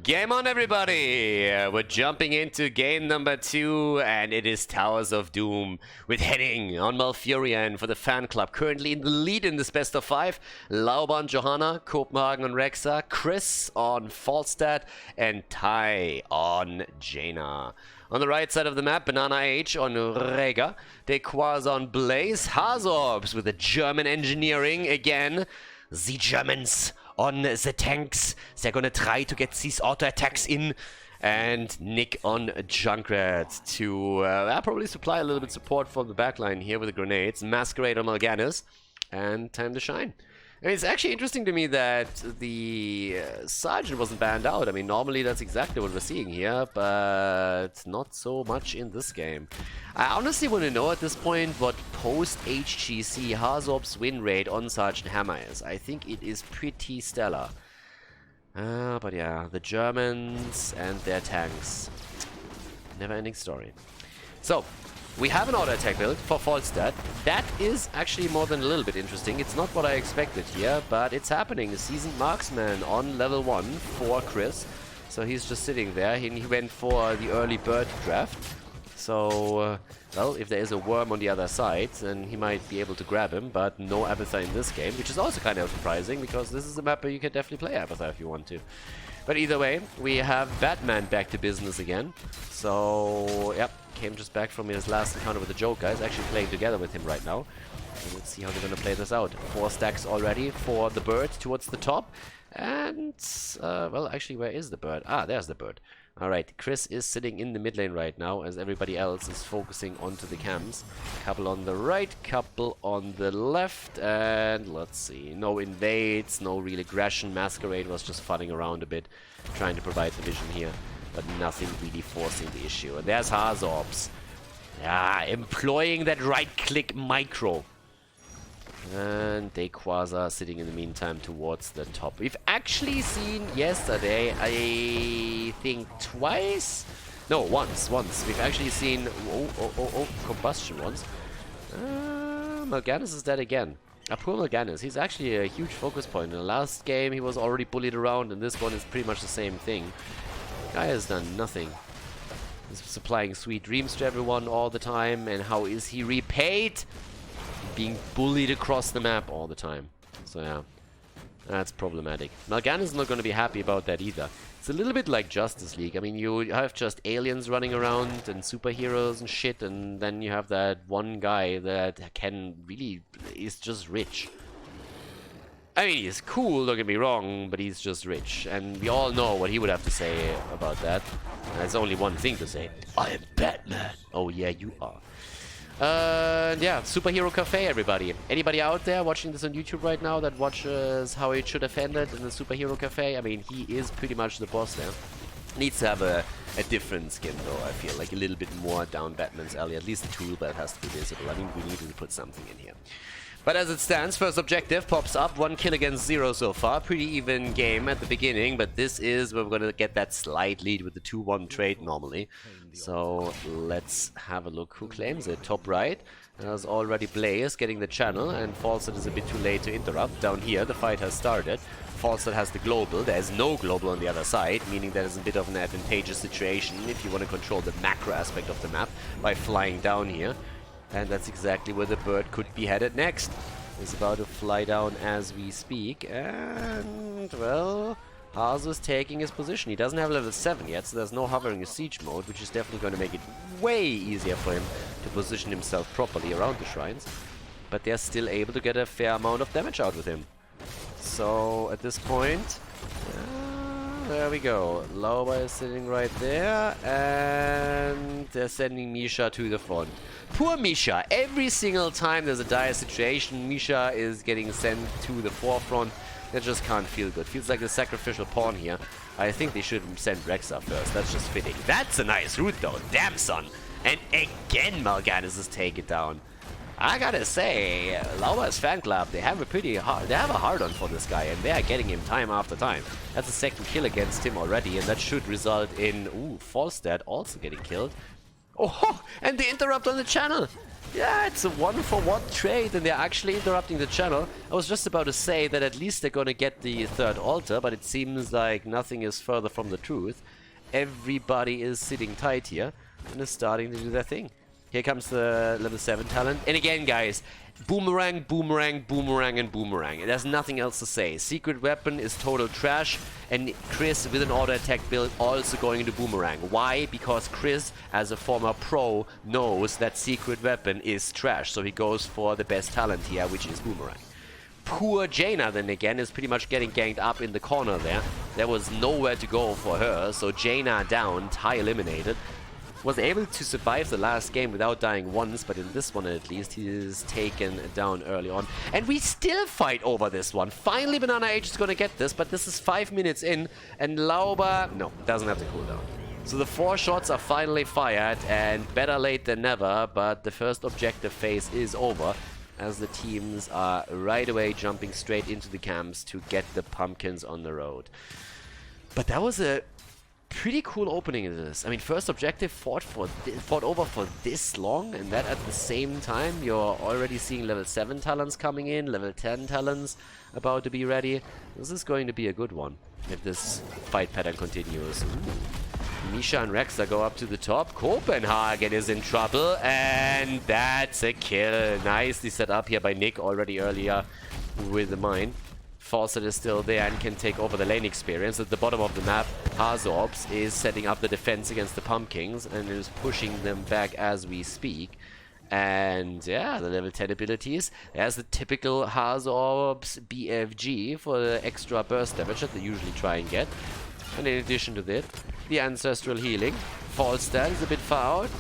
Game on, everybody! We're jumping into game number 2, and it is Towers of Doom with Henning on Malfurion for the fan club. Currently in the lead in this best of 5. Lauber on Johanna, Copenhagen on Rexa, Chris on Falstad, and Ty on Jaina. On the right side of the map, Banana H on Rhaegar, Dequaz on Blaze, Hazorbs with the German engineering again. The Germans on the tanks. They're gonna try to get these auto attacks in. And Nick on Junkrat to probably supply a little bit of support from the backline here with the grenades. Masquerade on Mal'Ganis. And time to shine. I mean, it's actually interesting to me that the Sergeant wasn't banned out. I mean, normally that's exactly what we're seeing here, but not so much in this game. I honestly want to know at this point what post-HGC Hazorb's win rate on Sergeant Hammer is. I think it is pretty stellar. But yeah, the Germans and their tanks. Never-ending story. So, we have an auto attack build for Falstad. That is actually more than a little bit interesting. It's not what I expected here, but it's happening. A seasoned marksman on level 1 for Chris. So he's just sitting there. He went for the early bird draft. So, well, if there is a worm on the other side, then he might be able to grab him, but no Abathar in this game, which is also kind of surprising, because this is a map where you can definitely play Abathar if you want to. But either way, we have Batman back to business again. So, yep, came just back from his last encounter with the Joker. Is actually playing together with him right now. And let's see how they're going to play this out. 4 stacks already for the bird towards the top. And, well, actually, where is the bird? Ah, there's the bird. Alright, Chris is sitting in the mid lane right now as everybody else is focusing onto the camps. Couple on the right, couple on the left, and let's see. No invades, no real aggression. Masquerade was just funning around a bit, trying to provide the vision here, but nothing really forcing the issue. And there's HeroesHype. Yeah, employing that right-click micro. And Quasar sitting in the meantime towards the top. We've actually seen yesterday, I think twice? No, once. We've actually seen... combustion once. Mal'Ganis is dead again. Poor Mal'Ganis. He's actually a huge focus point. In the last game, he was already bullied around, and this one is pretty much the same thing. Guy has done nothing. He's supplying sweet dreams to everyone all the time, and how is he repaid? Being bullied across the map all the time. So yeah, that's problematic. Mal'Ganis is not going to be happy about that either. It's a little bit like Justice League. I mean, you have just aliens running around and superheroes and shit, and then you have that one guy that can really is just rich. I mean, he's cool, don't get me wrong, but he's just rich. And we all know what he would have to say about that. There's only one thing to say. I am Batman. Oh yeah, you are. Yeah, Superhero Cafe, everybody. Anybody out there watching this on YouTube right now that watches how it should have ended in the Superhero Cafe? I mean, he is pretty much the boss there. Needs to have a different skin, though, I feel. Like a little bit more down Batman's alley. At least the tool belt has to be visible. I mean, we need to put something in here. But as it stands, first objective pops up. 1 kill against 0 so far. Pretty even game at the beginning, but this is where we're going to get that slight lead with the 2-1 trade normally. So let's have a look who claims it. Top right, there's already Blaze getting the channel, and Falset is a bit too late to interrupt. Down here, the fight has started. Falset has the global. There's no global on the other side, meaning there's a bit of an advantageous situation if you want to control the macro aspect of the map by flying down here. And that's exactly where the bird could be headed next. He's about to fly down as we speak. And, well, Hazu is taking his position. He doesn't have level 7 yet, so there's no hovering in siege mode, which is definitely going to make it way easier for him to position himself properly around the shrines. But they're still able to get a fair amount of damage out with him. So, at this point... there we go. Lauber is sitting right there, and they're sending Misha to the front. Poor Misha. Every single time there's a dire situation, Misha is getting sent to the forefront. That just can't feel good. Feels like the sacrificial pawn here. I think they should send Rexa first. That's just fitting. That's a nice route, though. Damn, son. And again, Mal'Ganis is taken down. I gotta say, Laubers Fanclub, they have a hard-on for this guy, and they are getting him time after time. That's a second kill against him already, and that should result in, Falstad also getting killed. Oh, and the interrupt on the channel! Yeah, it's a 1-for-1 trade, and they're actually interrupting the channel. I was just about to say that at least they're gonna get the third altar, but it seems like nothing is further from the truth. Everybody is sitting tight here, and is starting to do their thing. Here comes the level 7 talent. And again, guys, boomerang, boomerang, boomerang, and boomerang. There's nothing else to say. Secret weapon is total trash. And Chris, with an auto attack build, also going into boomerang. Why? Because Chris, as a former pro, knows that secret weapon is trash. So he goes for the best talent here, which is boomerang. Poor Jaina, then again, is pretty much getting ganked up in the corner there. There was nowhere to go for her. So Jaina down, Ty eliminated. Was able to survive the last game without dying once, but in this one at least, he is taken down early on. And we still fight over this one. Finally, Banana Age is going to get this, but this is 5 minutes in, and Lauber, no, doesn't have the cooldown. So the 4 shots are finally fired, and better late than never, but the first objective phase is over, as the teams are right away jumping straight into the camps to get the pumpkins on the road. But that was a pretty cool opening in this. I mean, first objective fought over for this long, and that at the same time you're already seeing level 7 talents coming in, level 10 talents about to be ready. This is going to be a good one if this fight pattern continues. Ooh. Misha and Rexa go up to the top. Copenhagen is in trouble, and that's a kill. Nicely set up here by Nick already earlier with the mine. Fawcett is still there and can take over the lane experience. At the bottom of the map, HeroesHype is setting up the defense against the Pumpkins and is pushing them back as we speak. And yeah, the level 10 abilities. There's the typical HeroesHype's BFG for the extra burst damage that they usually try and get. And in addition to that, the Ancestral Healing. Falstad is a bit far out.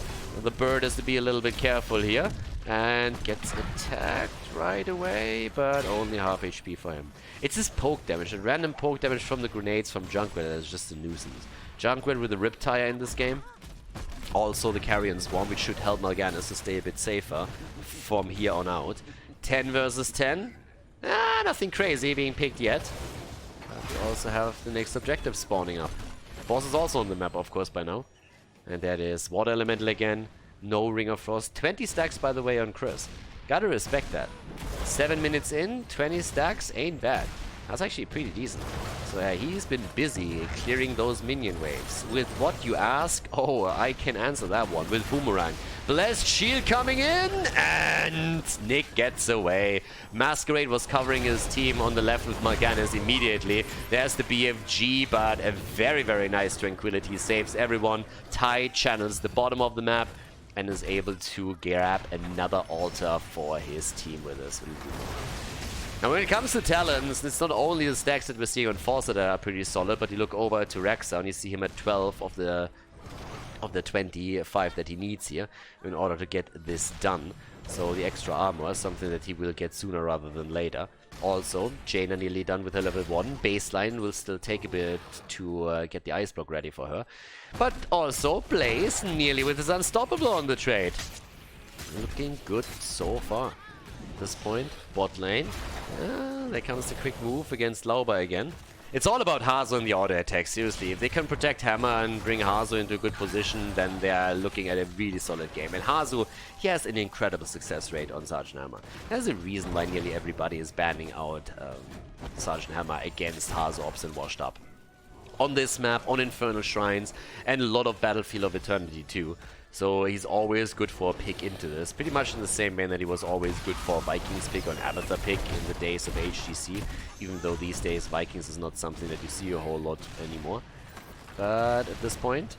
The bird has to be a little bit careful here. And gets attacked right away, but only half HP for him. It's his poke damage, and random poke damage from the grenades from Junkrat that is just a nuisance. Junkrat with a Riptire in this game. Also the Carrion Swarm, which should help Mal'Ganis to stay a bit safer from here on out. 10 versus 10. Nothing crazy being picked yet. But we also have the next objective spawning up. Boss is also on the map, of course, by now. And that is Water Elemental again. No Ring of Frost. 20 stacks, by the way, on Chris. Gotta respect that. 7 minutes in, 20 stacks ain't bad. That's actually pretty decent. So yeah, he's been busy clearing those minion waves. With what, you ask? Oh, I can answer that one. With Boomerang. Blessed Shield coming in, and Nick gets away. Masquerade was covering his team on the left with Mal'Ganis immediately. There's the BFG, but a very, very nice Tranquility saves everyone. Ty channels the bottom of the map and is able to grab another altar for his team with us. Now when it comes to talents, it's not only the stacks that we're seeing on Fawcett that are pretty solid, but you look over to Rexa and you see him at 12 of the 25 that he needs here in order to get this done. So the extra armor is something that he will get sooner rather than later. Also, Jaina nearly done with her level 1. Baseline will still take a bit to get the ice block ready for her. But also, Blaze nearly with his Unstoppable on the trade. Looking good so far. At this point, bot lane. There comes the quick move against Lauber again. It's all about Hazo and the auto attack, seriously. If they can protect Hammer and bring Hazo into a good position, then they're looking at a really solid game. And Hazo, he has an incredible success rate on Sergeant Hammer. There's a reason why nearly everybody is banning out Sergeant Hammer against Hazo Ops and Washed Up. On this map, on Infernal Shrines, and a lot of Battlefield of Eternity too. So he's always good for a pick into this. Pretty much in the same vein that he was always good for Vikings pick or an Avatar pick in the days of HGC. Even though these days Vikings is not something that you see a whole lot anymore. But at this point,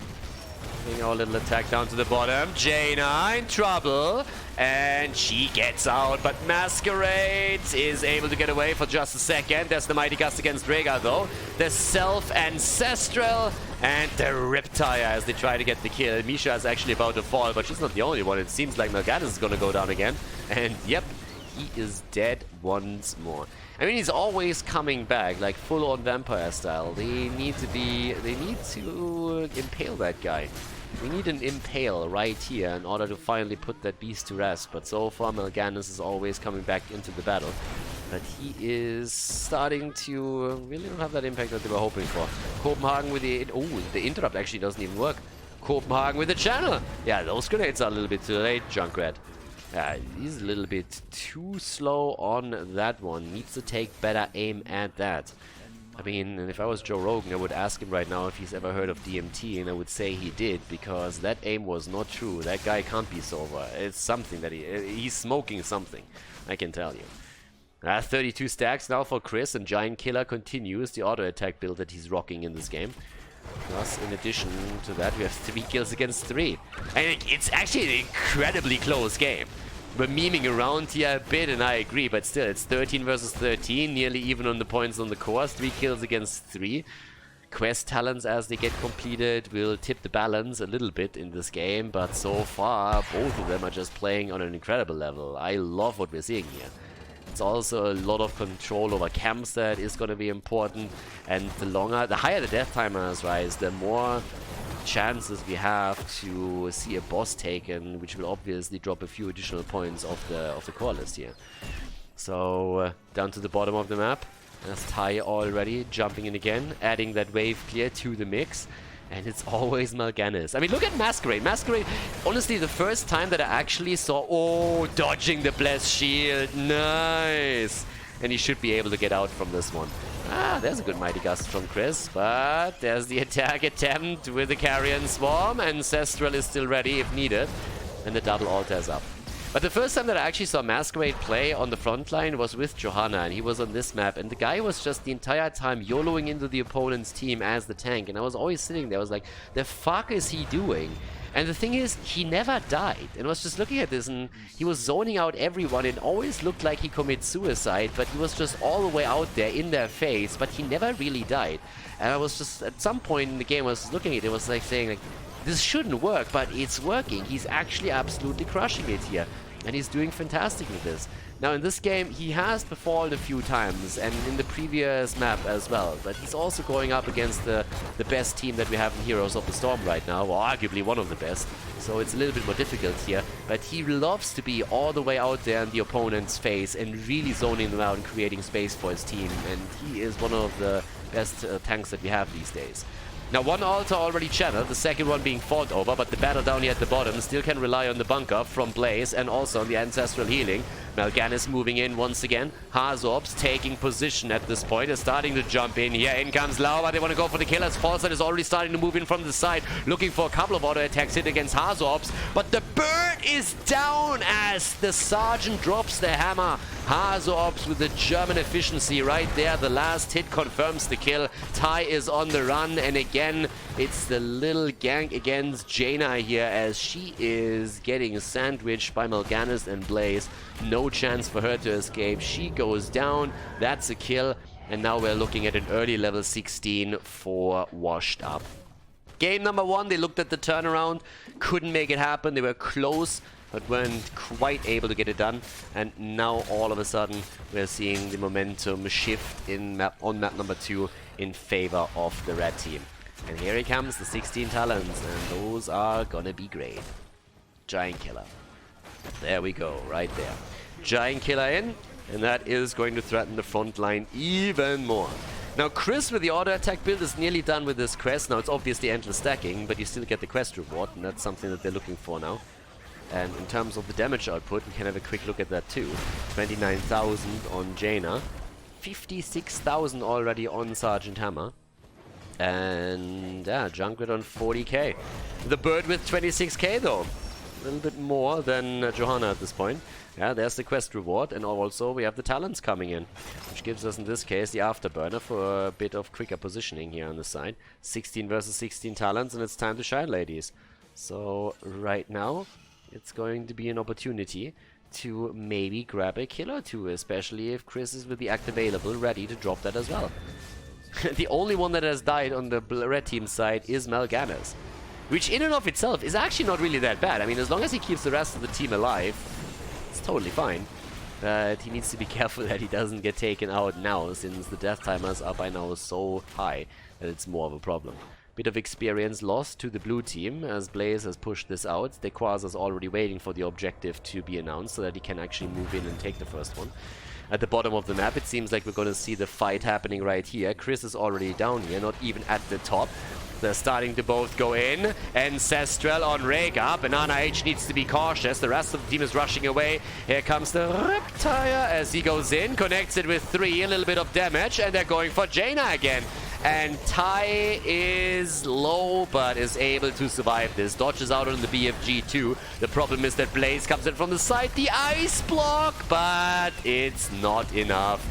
doing our little attack down to the bottom. Jaina in trouble. And she gets out. But Masquerade is able to get away for just a second. There's the Mighty Gust against Rhaegar though. The Self-Ancestral. And the Riptire as they try to get the kill. Misha is actually about to fall, but she's not the only one. It seems like Mal'Ganis is going to go down again. And yep, he is dead once more. I mean, he's always coming back, like full-on vampire style. They need to impale that guy. We need an impale right here in order to finally put that beast to rest. But so far, Mal'Ganis is always coming back into the battle. But he is starting to really not have that impact that they were hoping for. Copenhagen with the... Oh, the interrupt actually doesn't even work. Copenhagen with the channel. Yeah, those grenades are a little bit too late, Junkrat. Yeah, he's a little bit too slow on that one. Needs to take better aim at that. I mean, and if I was Joe Rogan, I would ask him right now if he's ever heard of DMT, and I would say he did, because that aim was not true. That guy can't be sober. It's something that he's smoking something, I can tell you. 32 stacks now for Chris, and Giant Killer continues the auto attack build that he's rocking in this game. Plus, in addition to that, we have 3 kills against 3. And it's actually an incredibly close game. We're memeing around here a bit, and I agree, but still, it's 13 versus 13, nearly even on the points on the course. 3 kills against 3. Quest talents, as they get completed, will tip the balance a little bit in this game, but so far, both of them are just playing on an incredible level. I love what we're seeing here. It's also a lot of control over camps that is going to be important, and the higher the death timers rise, the more chances we have to see a boss taken, which will obviously drop a few additional points off the core list here. So down to the bottom of the map, there's Ty already jumping in again, adding that wave clear to the mix. And it's always Mal'Ganis. I mean, look at Masquerade. Masquerade, honestly, the first time that I actually saw... Oh, dodging the Blessed Shield. Nice. And he should be able to get out from this one. Ah, there's a good Mighty Gust from Chris. But there's the attack attempt with the Carrion Swarm. Ancestral is still ready if needed. And the double altar is up. But the first time that I actually saw Masquerade play on the front line was with Johanna, and he was on this map, and the guy was just the entire time YOLOing into the opponent's team as the tank, and I was always sitting there, I was like, the fuck is he doing? And the thing is, he never died. And I was just looking at this, and he was zoning out everyone. It always looked like he committed suicide, but he was just all the way out there in their face, but he never really died. And I was just, at some point in the game, I was looking at it, it was like saying, like, this shouldn't work, but it's working. He's actually absolutely crushing it here. And he's doing fantastic with this. Now in this game, he has performed a few times, and in the previous map as well. But he's also going up against the best team that we have in Heroes of the Storm right now, or arguably one of the best. So it's a little bit more difficult here. But he loves to be all the way out there in the opponent's face and really zoning them out and creating space for his team. And he is one of the best tanks that we have these days. Now, one altar already channeled, the second one being fought over, but the battle down here at the bottom still can rely on the bunker from Blaze and also on the ancestral healing. Mal'Ganis moving in once again. HeroesHype taking position at this point, is starting to jump in here. In comes Lauber, they want to go for the killers. Falstad is already starting to move in from the side, looking for a couple of auto attacks hit against HeroesHype, but the bird is down as the Sergeant drops the hammer. HeroesHype with the German efficiency right there. The last hit confirms the kill. Ty is on the run, and again, it's the little gank against Jaina here as she is getting sandwiched by Mal'Ganis and Blaze. No chance for her to escape. She goes down. That's a kill. And now we're looking at an early level 16 for Washed Up. Game number 1, they looked at the turnaround. Couldn't make it happen. They were close, but weren't quite able to get it done. And now all of a sudden we're seeing the momentum shift on map number 2 in favor of the red team. And here he comes, the 16 talents, and those are gonna be great. Giant Killer. There we go, right there. Giant Killer in, and that is going to threaten the front line even more. Now Chris with the auto attack build is nearly done with this quest. Now it's obviously endless stacking, but you still get the quest reward, and that's something that they're looking for now. And in terms of the damage output, we can have a quick look at that too. 29,000 on Jaina, 56,000 already on Sergeant Hammer. And yeah, Junkrat on 40k. The bird with 26k though. A little bit more than Johanna at this point. Yeah, there's the quest reward, and also we have the talents coming in, which gives us in this case the afterburner for a bit of quicker positioning here on the side. 16 versus 16 talents, and it's time to shine, ladies. So right now, it's going to be an opportunity to maybe grab a kill or two, especially if Chris is with the act available, ready to drop that as well. The only one that has died on the red team side is Mal'Ganis, which in and of itself is actually not really that bad. I mean, as long as he keeps the rest of the team alive, it's totally fine. But he needs to be careful that he doesn't get taken out now, since the death timers are by now so high that it's more of a problem. Bit of experience lost to the blue team as Blaze has pushed this out. Dequaza's already waiting for the objective to be announced so that he can actually move in and take the first one. At the bottom of the map, it seems like we're going to see the fight happening right here. Chris is already down here, not even at the top. They're starting to both go in. Ancestral on Rhaegar. Banana H needs to be cautious. The rest of the team is rushing away. Here comes the Reptile as he goes in. Connects it with 3. A little bit of damage. And they're going for Jaina again. And Ty is low, but is able to survive this. Dodges out on the BFG too. The problem is that Blaze comes in from the side. The ice block, but it's not enough.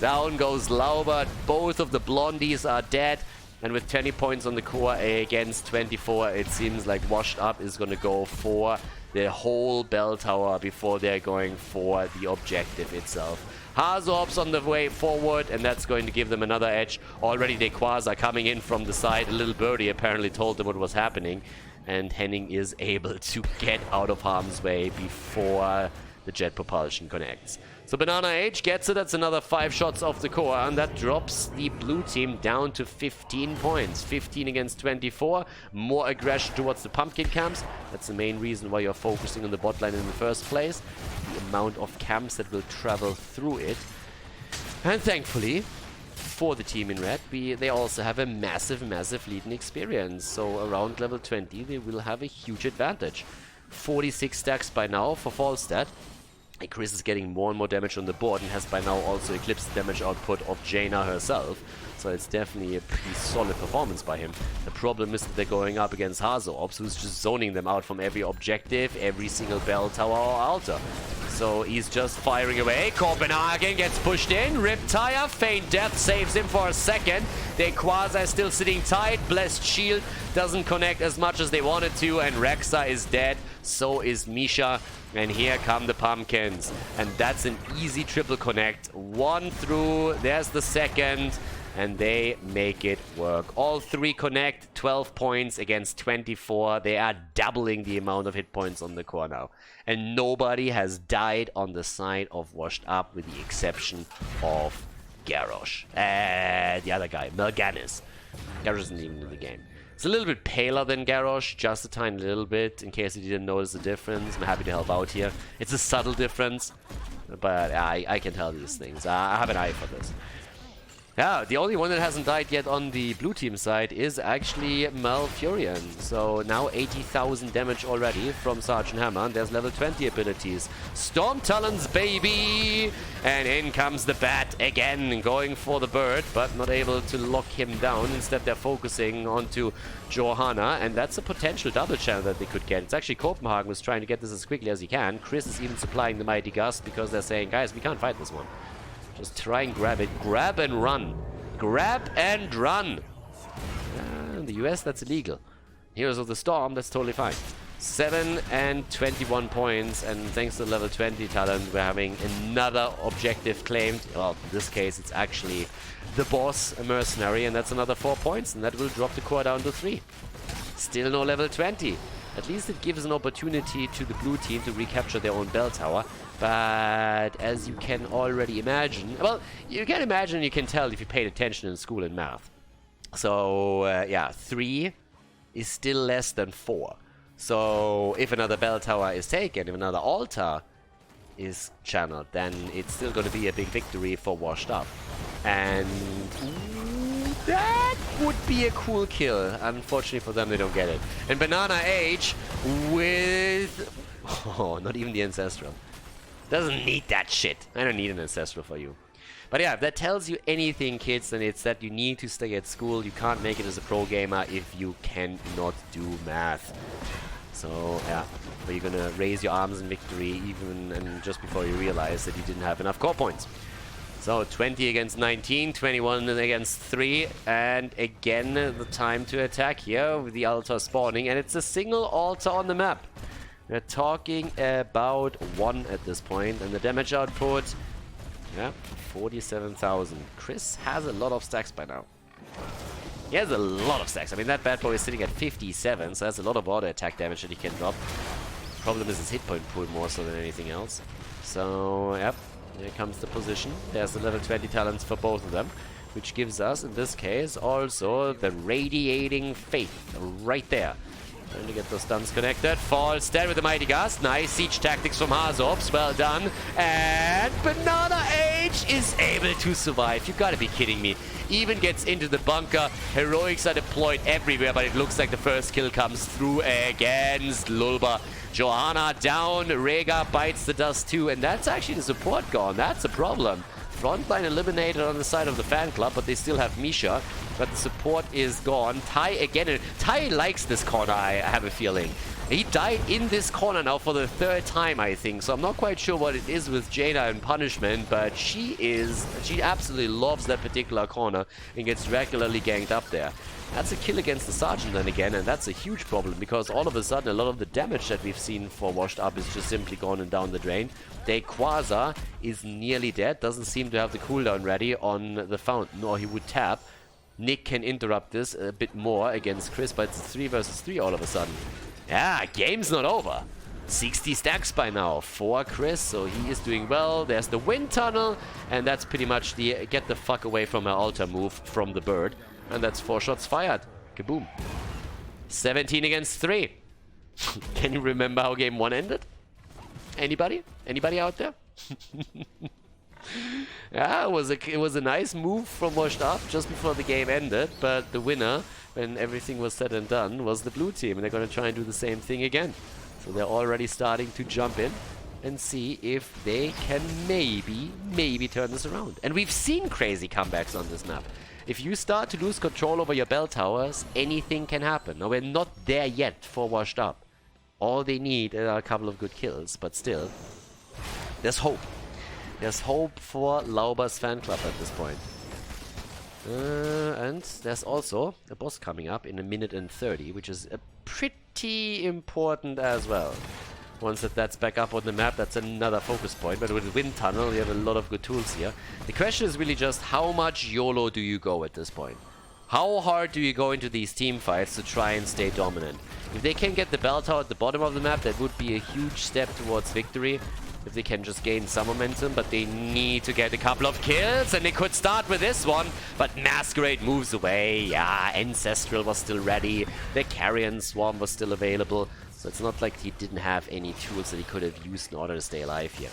Down goes Lauber. Both of the blondies are dead. And with 20 points on the core against 24, it seems like Washed Up is going to go for the whole bell tower before they're going for the objective itself. HeroesHype's on the way forward, and that's going to give them another edge. Already Dequaza coming in from the side. A little birdie apparently told them what was happening. And Henning is able to get out of harm's way before the jet propulsion connects. So Banana H gets it. That's another 5 shots off the core, and that drops the blue team down to 15 points. 15 against 24. More aggression towards the pumpkin camps. That's the main reason why you're focusing on the bot line in the first place. The amount of camps that will travel through it. And thankfully, for the team in red, they also have a massive lead in experience. So around level 20, they will have a huge advantage. 46 stacks by now for Falstad. And Chris is getting more and more damage on the board and has by now also eclipsed the damage output of Jaina herself. So it's definitely a pretty solid performance by him. The problem is that they're going up against HeroesHype, who's just zoning them out from every objective, every single bell tower or altar. So he's just firing away. Copenhagen gets pushed in. Riptire, Feint Death saves him for a second. They Quasi still sitting tight. Blessed Shield doesn't connect as much as they wanted to. And Rexa is dead. So is Misha. And here come the pumpkins. And that's an easy triple connect. One through. There's the second. And they make it work. All three connect. 12 points against 24. They are doubling the amount of hit points on the core now. And nobody has died on the side of Washed Up with the exception of Garrosh. The other guy, Melganis. Garrosh isn't even in the game. It's a little bit paler than Garrosh, just a tiny little bit, in case you didn't notice the difference. I'm happy to help out here. It's a subtle difference, but I can tell these things. I have an eye for this. Yeah, the only one that hasn't died yet on the blue team side is actually Malfurion. So now 80,000 damage already from Sergeant Hammer. And there's level 20 abilities. Storm Talons, baby! And in comes the bat again, going for the bird, but not able to lock him down. Instead, they're focusing onto Johanna, and that's a potential double channel that they could get. It's actually Copenhagen was trying to get this as quickly as he can. Chris is even supplying the Mighty Gust because they're saying, guys, we can't fight this one. Just try and grab it. Grab and run. Grab and run. In the US, that's illegal. Heroes of the Storm, that's totally fine. 7 and 21 points, and thanks to level 20 talent, we're having another objective claimed. Well, in this case, it's actually the boss, a mercenary, and that's another 4 points, and that will drop the core down to 3. Still no level 20. At least it gives an opportunity to the blue team to recapture their own bell tower. But as you can already imagine, well, you can imagine, you can tell if you paid attention in school in math. So, yeah, 3 is still less than 4. So, if another bell tower is taken, if another altar is channeled, then it's still going to be a big victory for Washed Up. And that would be a cool kill. Unfortunately for them, they don't get it. And Banana Age with... Oh, not even the Ancestral. Doesn't need that shit. I don't need an Ancestral for you. But yeah, if that tells you anything, kids, then it's that you need to stay at school. You can't make it as a pro gamer if you cannot do math. So yeah, but you're gonna raise your arms in victory even and just before you realize that you didn't have enough core points. So 20 against 19, 21 against 3, and again the time to attack here with the altar spawning, and it's a single altar on the map. We're talking about 1 at this point, and the damage output, yeah, 47,000. Chris has a lot of stacks by now. He has a lot of stacks. I mean, that bad boy is sitting at 57, so that's a lot of auto attack damage that he can drop. Problem is his hit point pool more so than anything else. So, yep, here comes the position. There's the level 20 talents for both of them, which gives us, in this case, also the Radiating Faith right there. Trying to get those stuns connected. Falls dead with the Mighty Gust. Nice siege tactics from Hazorps. Well done. And Banana Age is able to survive. You gotta be kidding me. Even gets into the bunker. Heroics are deployed everywhere, but it looks like the first kill comes through against Lauber. Johanna down. Rega bites the dust too. And that's actually the support gone. That's a problem. Frontline eliminated on the side of the fan club, but they still have Misha. But the support is gone. Tai again. And Tai likes this corner, I have a feeling. He died in this corner now for the 3rd time, I think. So I'm not quite sure what it is with Jaina and Punishment, but she absolutely loves that particular corner and gets regularly ganked up there. That's a kill against the Sergeant then again, and that's a huge problem because all of a sudden a lot of the damage that we've seen for Washed Up is just simply gone and down the drain. Quasar is nearly dead, doesn't seem to have the cooldown ready on the fountain, or he would tap. Nick can interrupt this a bit more against Chris, but it's 3 versus 3 all of a sudden. Yeah, game's not over. 60 stacks by now for Chris, so he is doing well. There's the wind tunnel, and that's pretty much the get the fuck away from her altar move from the bird. And that's 4 shots fired. Kaboom. 17 against 3. Can you remember how game 1 ended? Anybody? Anybody out there? Yeah, it was a nice move from Washed Up just before the game ended, but the winner, when everything was said and done, was the blue team, and they're going to try and do the same thing again. So they're already starting to jump in and see if they can maybe turn this around. And we've seen crazy comebacks on this map. If you start to lose control over your bell towers, anything can happen. Now, we're not there yet for Washed Up. All they need are a couple of good kills, but still, There's hope. There's hope for Lauber's fan club at this point. And there's also a boss coming up in 1:30, which is pretty important as well. Once that's back up on the map, that's another focus point. But with the wind tunnel, you have a lot of good tools here. The question is really just how much YOLO do you go at this point? How hard do you go into these team fights to try and stay dominant? If they can get the bell tower at the bottom of the map, that would be a huge step towards victory. If they can just gain some momentum, but they need to get a couple of kills, and they could start with this one, but Masquerade moves away. Yeah, Ancestral was still ready, the Carrion Swarm was still available, so it's not like he didn't have any tools that he could have used in order to stay alive here.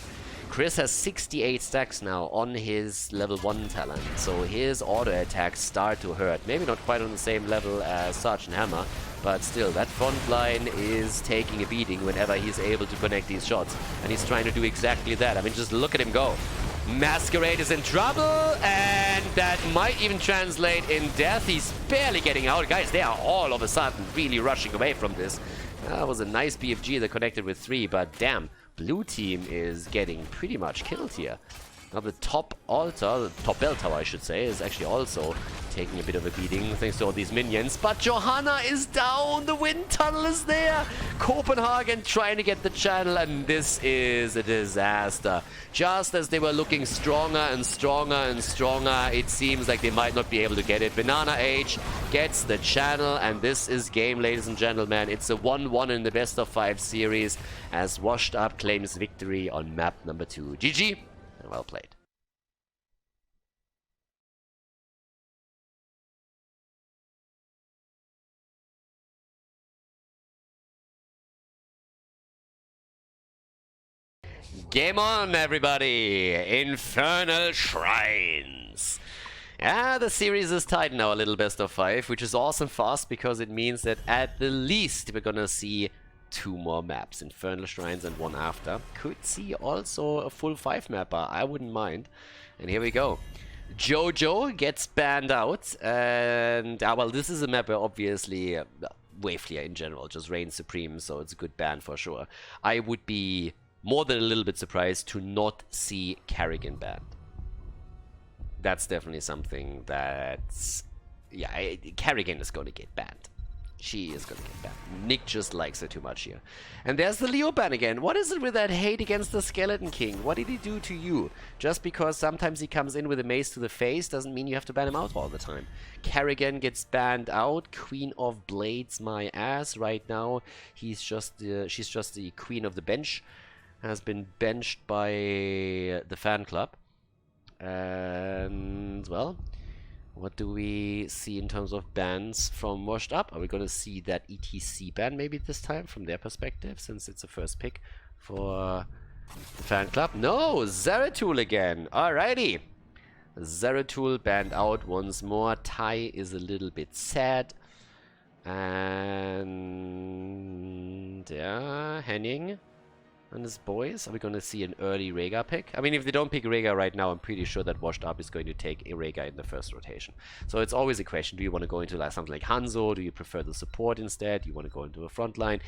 Chris has 68 stacks now on his level 1 talent, so his auto attacks start to hurt. Maybe not quite on the same level as Sergeant Hammer, but still, that front line is taking a beating whenever he's able to connect these shots. And he's trying to do exactly that. I mean, just look at him go. Masquerade is in trouble, and that might even translate in death. He's barely getting out. Guys, they are all of a sudden really rushing away from this. That was a nice BFG that connected with 3, but damn, blue team is getting pretty much killed here. Now the top altar, the top bell tower I should say, is actually also taking a bit of a beating thanks to all these minions. But Johanna is down, the wind tunnel is there. Copenhagen trying to get the channel, and this is a disaster. Just as they were looking stronger and stronger and stronger, it seems like they might not be able to get it. Banana Age gets the channel, and this is game, ladies and gentlemen. It's a 1-1 in the best of 5 series as Washed Up claims victory on map number 2. GG. Well played. Game on, everybody! Infernal Shrines! Yeah, the series is tight now, a little best of 5, which is awesome for us because it means that at the least we're gonna see 2 more maps, Infernal Shrines and 1 after. Could see also a full 5 mapper, I wouldn't mind. And here we go. Jojo gets banned out, and well, this is a map where obviously Wavefleer in general just reigns supreme, so it's a good ban for sure. I would be more than a little bit surprised to not see Carrigan banned. That's definitely something that's... yeah, Carrigan is going to get banned. She is going to get banned. Nick just likes her too much here. And there's the Leo ban again. What is it with that hate against the Skeleton King? What did he do to you? Just because sometimes he comes in with a mace to the face doesn't mean you have to ban him out all the time. Carrigan gets banned out. Queen of Blades, my ass. Right now, she's just the queen of the bench. Has been benched by the fan club. And, well... what do we see in terms of bans from Washed Up? Are we going to see that ETC ban maybe this time from their perspective, since it's a first pick for the fan club? No! Zeratul again! Alrighty! Zeratul banned out once more. Tai is a little bit sad. And... yeah, Henning and his boys. Are we going to see an early Rhaegar pick? I mean, if they don't pick Rhaegar right now, I'm pretty sure that Washed Up is going to take a Rhaegar in the first rotation. So it's always a question. Do you want to go into like something like Hanzo? Do you prefer the support instead? Do you want to go into a front line?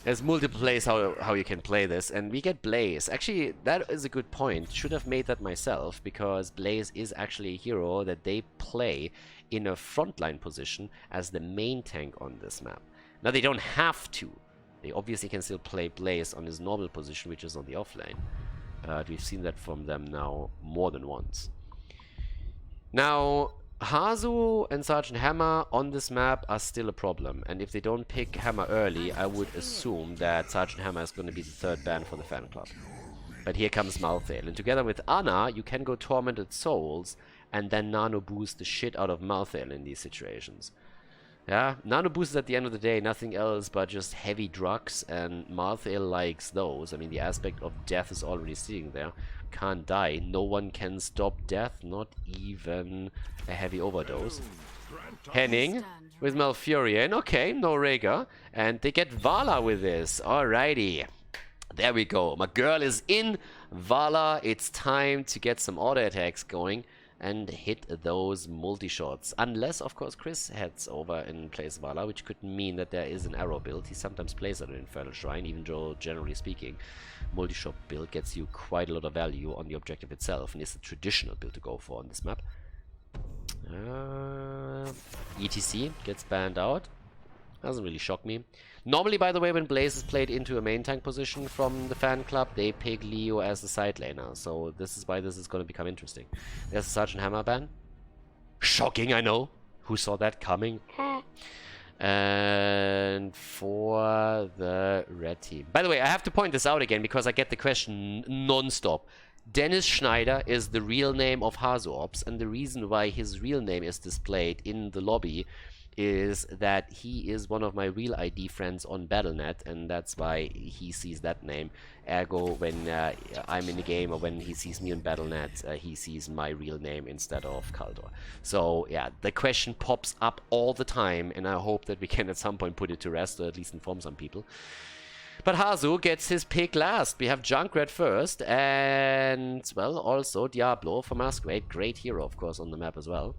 There's multiple plays how you can play this. And we get Blaze. Actually, that is a good point. Should have made that myself, because Blaze is actually a hero that they play in a frontline position as the main tank on this map. Now, they don't have to. They obviously can still play Blaze on his normal position, which is on the offlane. But we've seen that from them now more than once. Now, Hazu and Sergeant Hammer on this map are still a problem. And if they don't pick Hammer early, I would assume that Sergeant Hammer is going to be the 3rd ban for the fan club. But here comes Malthael. And together with Anna, you can go Tormented Souls and then nano boost the shit out of Malthael in these situations. Yeah, nano boost is at the end of the day nothing else but just heavy drugs, and Malthael likes those. I mean, the aspect of death is already sitting there. Can't die. No one can stop death, not even a heavy overdose. Henning with Malfurion. Okay, no Rhaegar. And they get Vala with this. Alrighty. There we go. My girl is in Vala. It's time to get some auto attacks going. and hit those multi-shots. Unless, of course, Chris heads over and plays Vala, which could mean that there is an arrow build. He sometimes plays on an Infernal Shrine, even though, generally speaking, multi-shot build gets you quite a lot of value on the objective itself, and is the traditional build to go for on this map. ETC gets banned out. Doesn't really shock me. Normally, by the way, when Blaze is played into a main tank position from the fan club, they pick Leo as the side laner. So this is why this is going to become interesting. There's a Sergeant Hammer ban. Shocking, I know. Who saw that coming? And for the red team. By the way, I have to point this out again because I get the question non-stop. Dennis Schneider is the real name of HeroesHype, and the reason why his real name is displayed in the lobby is that he is one of my real ID friends on Battle.net, and that's why he sees that name. Ergo, when I'm in the game or when he sees me on Battle.net, he sees my real name instead of Khaldor. So yeah, the question pops up all the time, and I hope that we can at some point put it to rest, or at least inform some people. But Hazu gets his pick last. We have Junkrat first, and, well, also Diablo for Masquerade. Great hero, of course, on the map as well.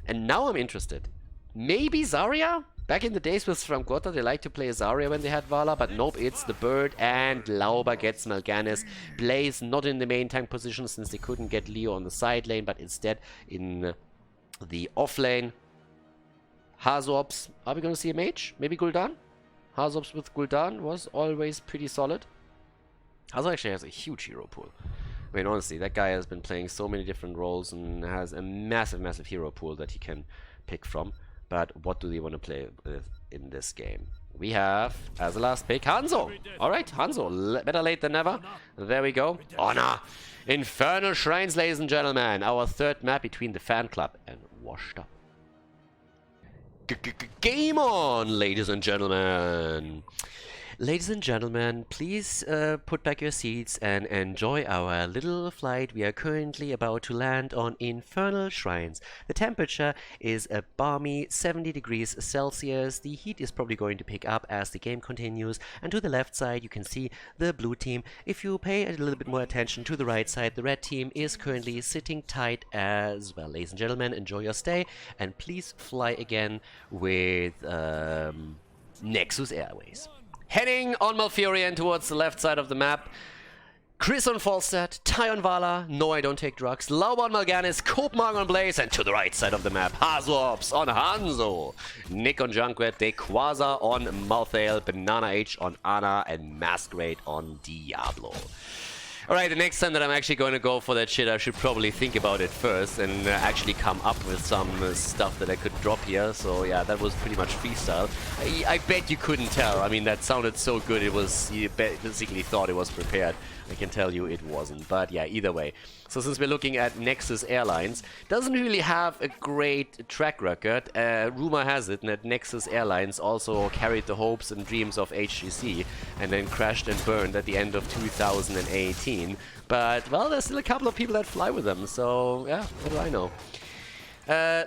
And now I'm interested. Maybe Zarya? Back in the days with Framgota, they liked to play Zarya when they had Vala, but nope, it's the bird, and Lauber gets Mal'Ganis. Blaze not in the main tank position since they couldn't get Leo on the side lane, but instead in the off lane. HeroesHype, are we going to see a mage? Maybe Gul'dan? HeroesHype with Gul'dan was always pretty solid. HeroesHype actually has a huge hero pool. I mean, honestly, that guy has been playing so many different roles and has a massive, massive hero pool that he can pick from. But what do they want to play with in this game? We have, as a last pick, Hanzo. Alright, Hanzo. Better late than never. There we go. Honor. Infernal Shrines, ladies and gentlemen. Our third map between the fan club and Washed Up. Game on, ladies and gentlemen. Ladies and gentlemen, please put back your seats and enjoy our little flight. We are currently about to land on Infernal Shrines. The temperature is a balmy 70 degrees Celsius. The heat is probably going to pick up as the game continues. And to the left side, you can see the blue team. If you pay a little bit more attention to the right side, the red team is currently sitting tight as well. Ladies and gentlemen, enjoy your stay. And please fly again with Nexus Airways. Heading on Malfurion towards the left side of the map. Chris on Falstad, Ty on Vala, no I don't take drugs, Lauber on Mal'Ganis, Kopenhagen on Blaze, and to the right side of the map, HeroesHype on Hanzo, Nick on Junkrat, Dequaza on Malthael, Banana H on Ana, and Masquerade on Diablo. Alright, the next time that I'm actually going to go for that shit, I should probably think about it first and actually come up with some stuff that I could drop here. So yeah, that was pretty much freestyle. I bet you couldn't tell. I mean, that sounded so good, it was, you basically thought it was prepared. I can tell you it wasn't. But yeah, either way. So since we're looking at Nexus Airlines, doesn't really have a great track record. Rumor has it that Nexus Airlines also carried the hopes and dreams of HGC and then crashed and burned at the end of 2018. But, well, there's still a couple of people that fly with them, so yeah, what do I know?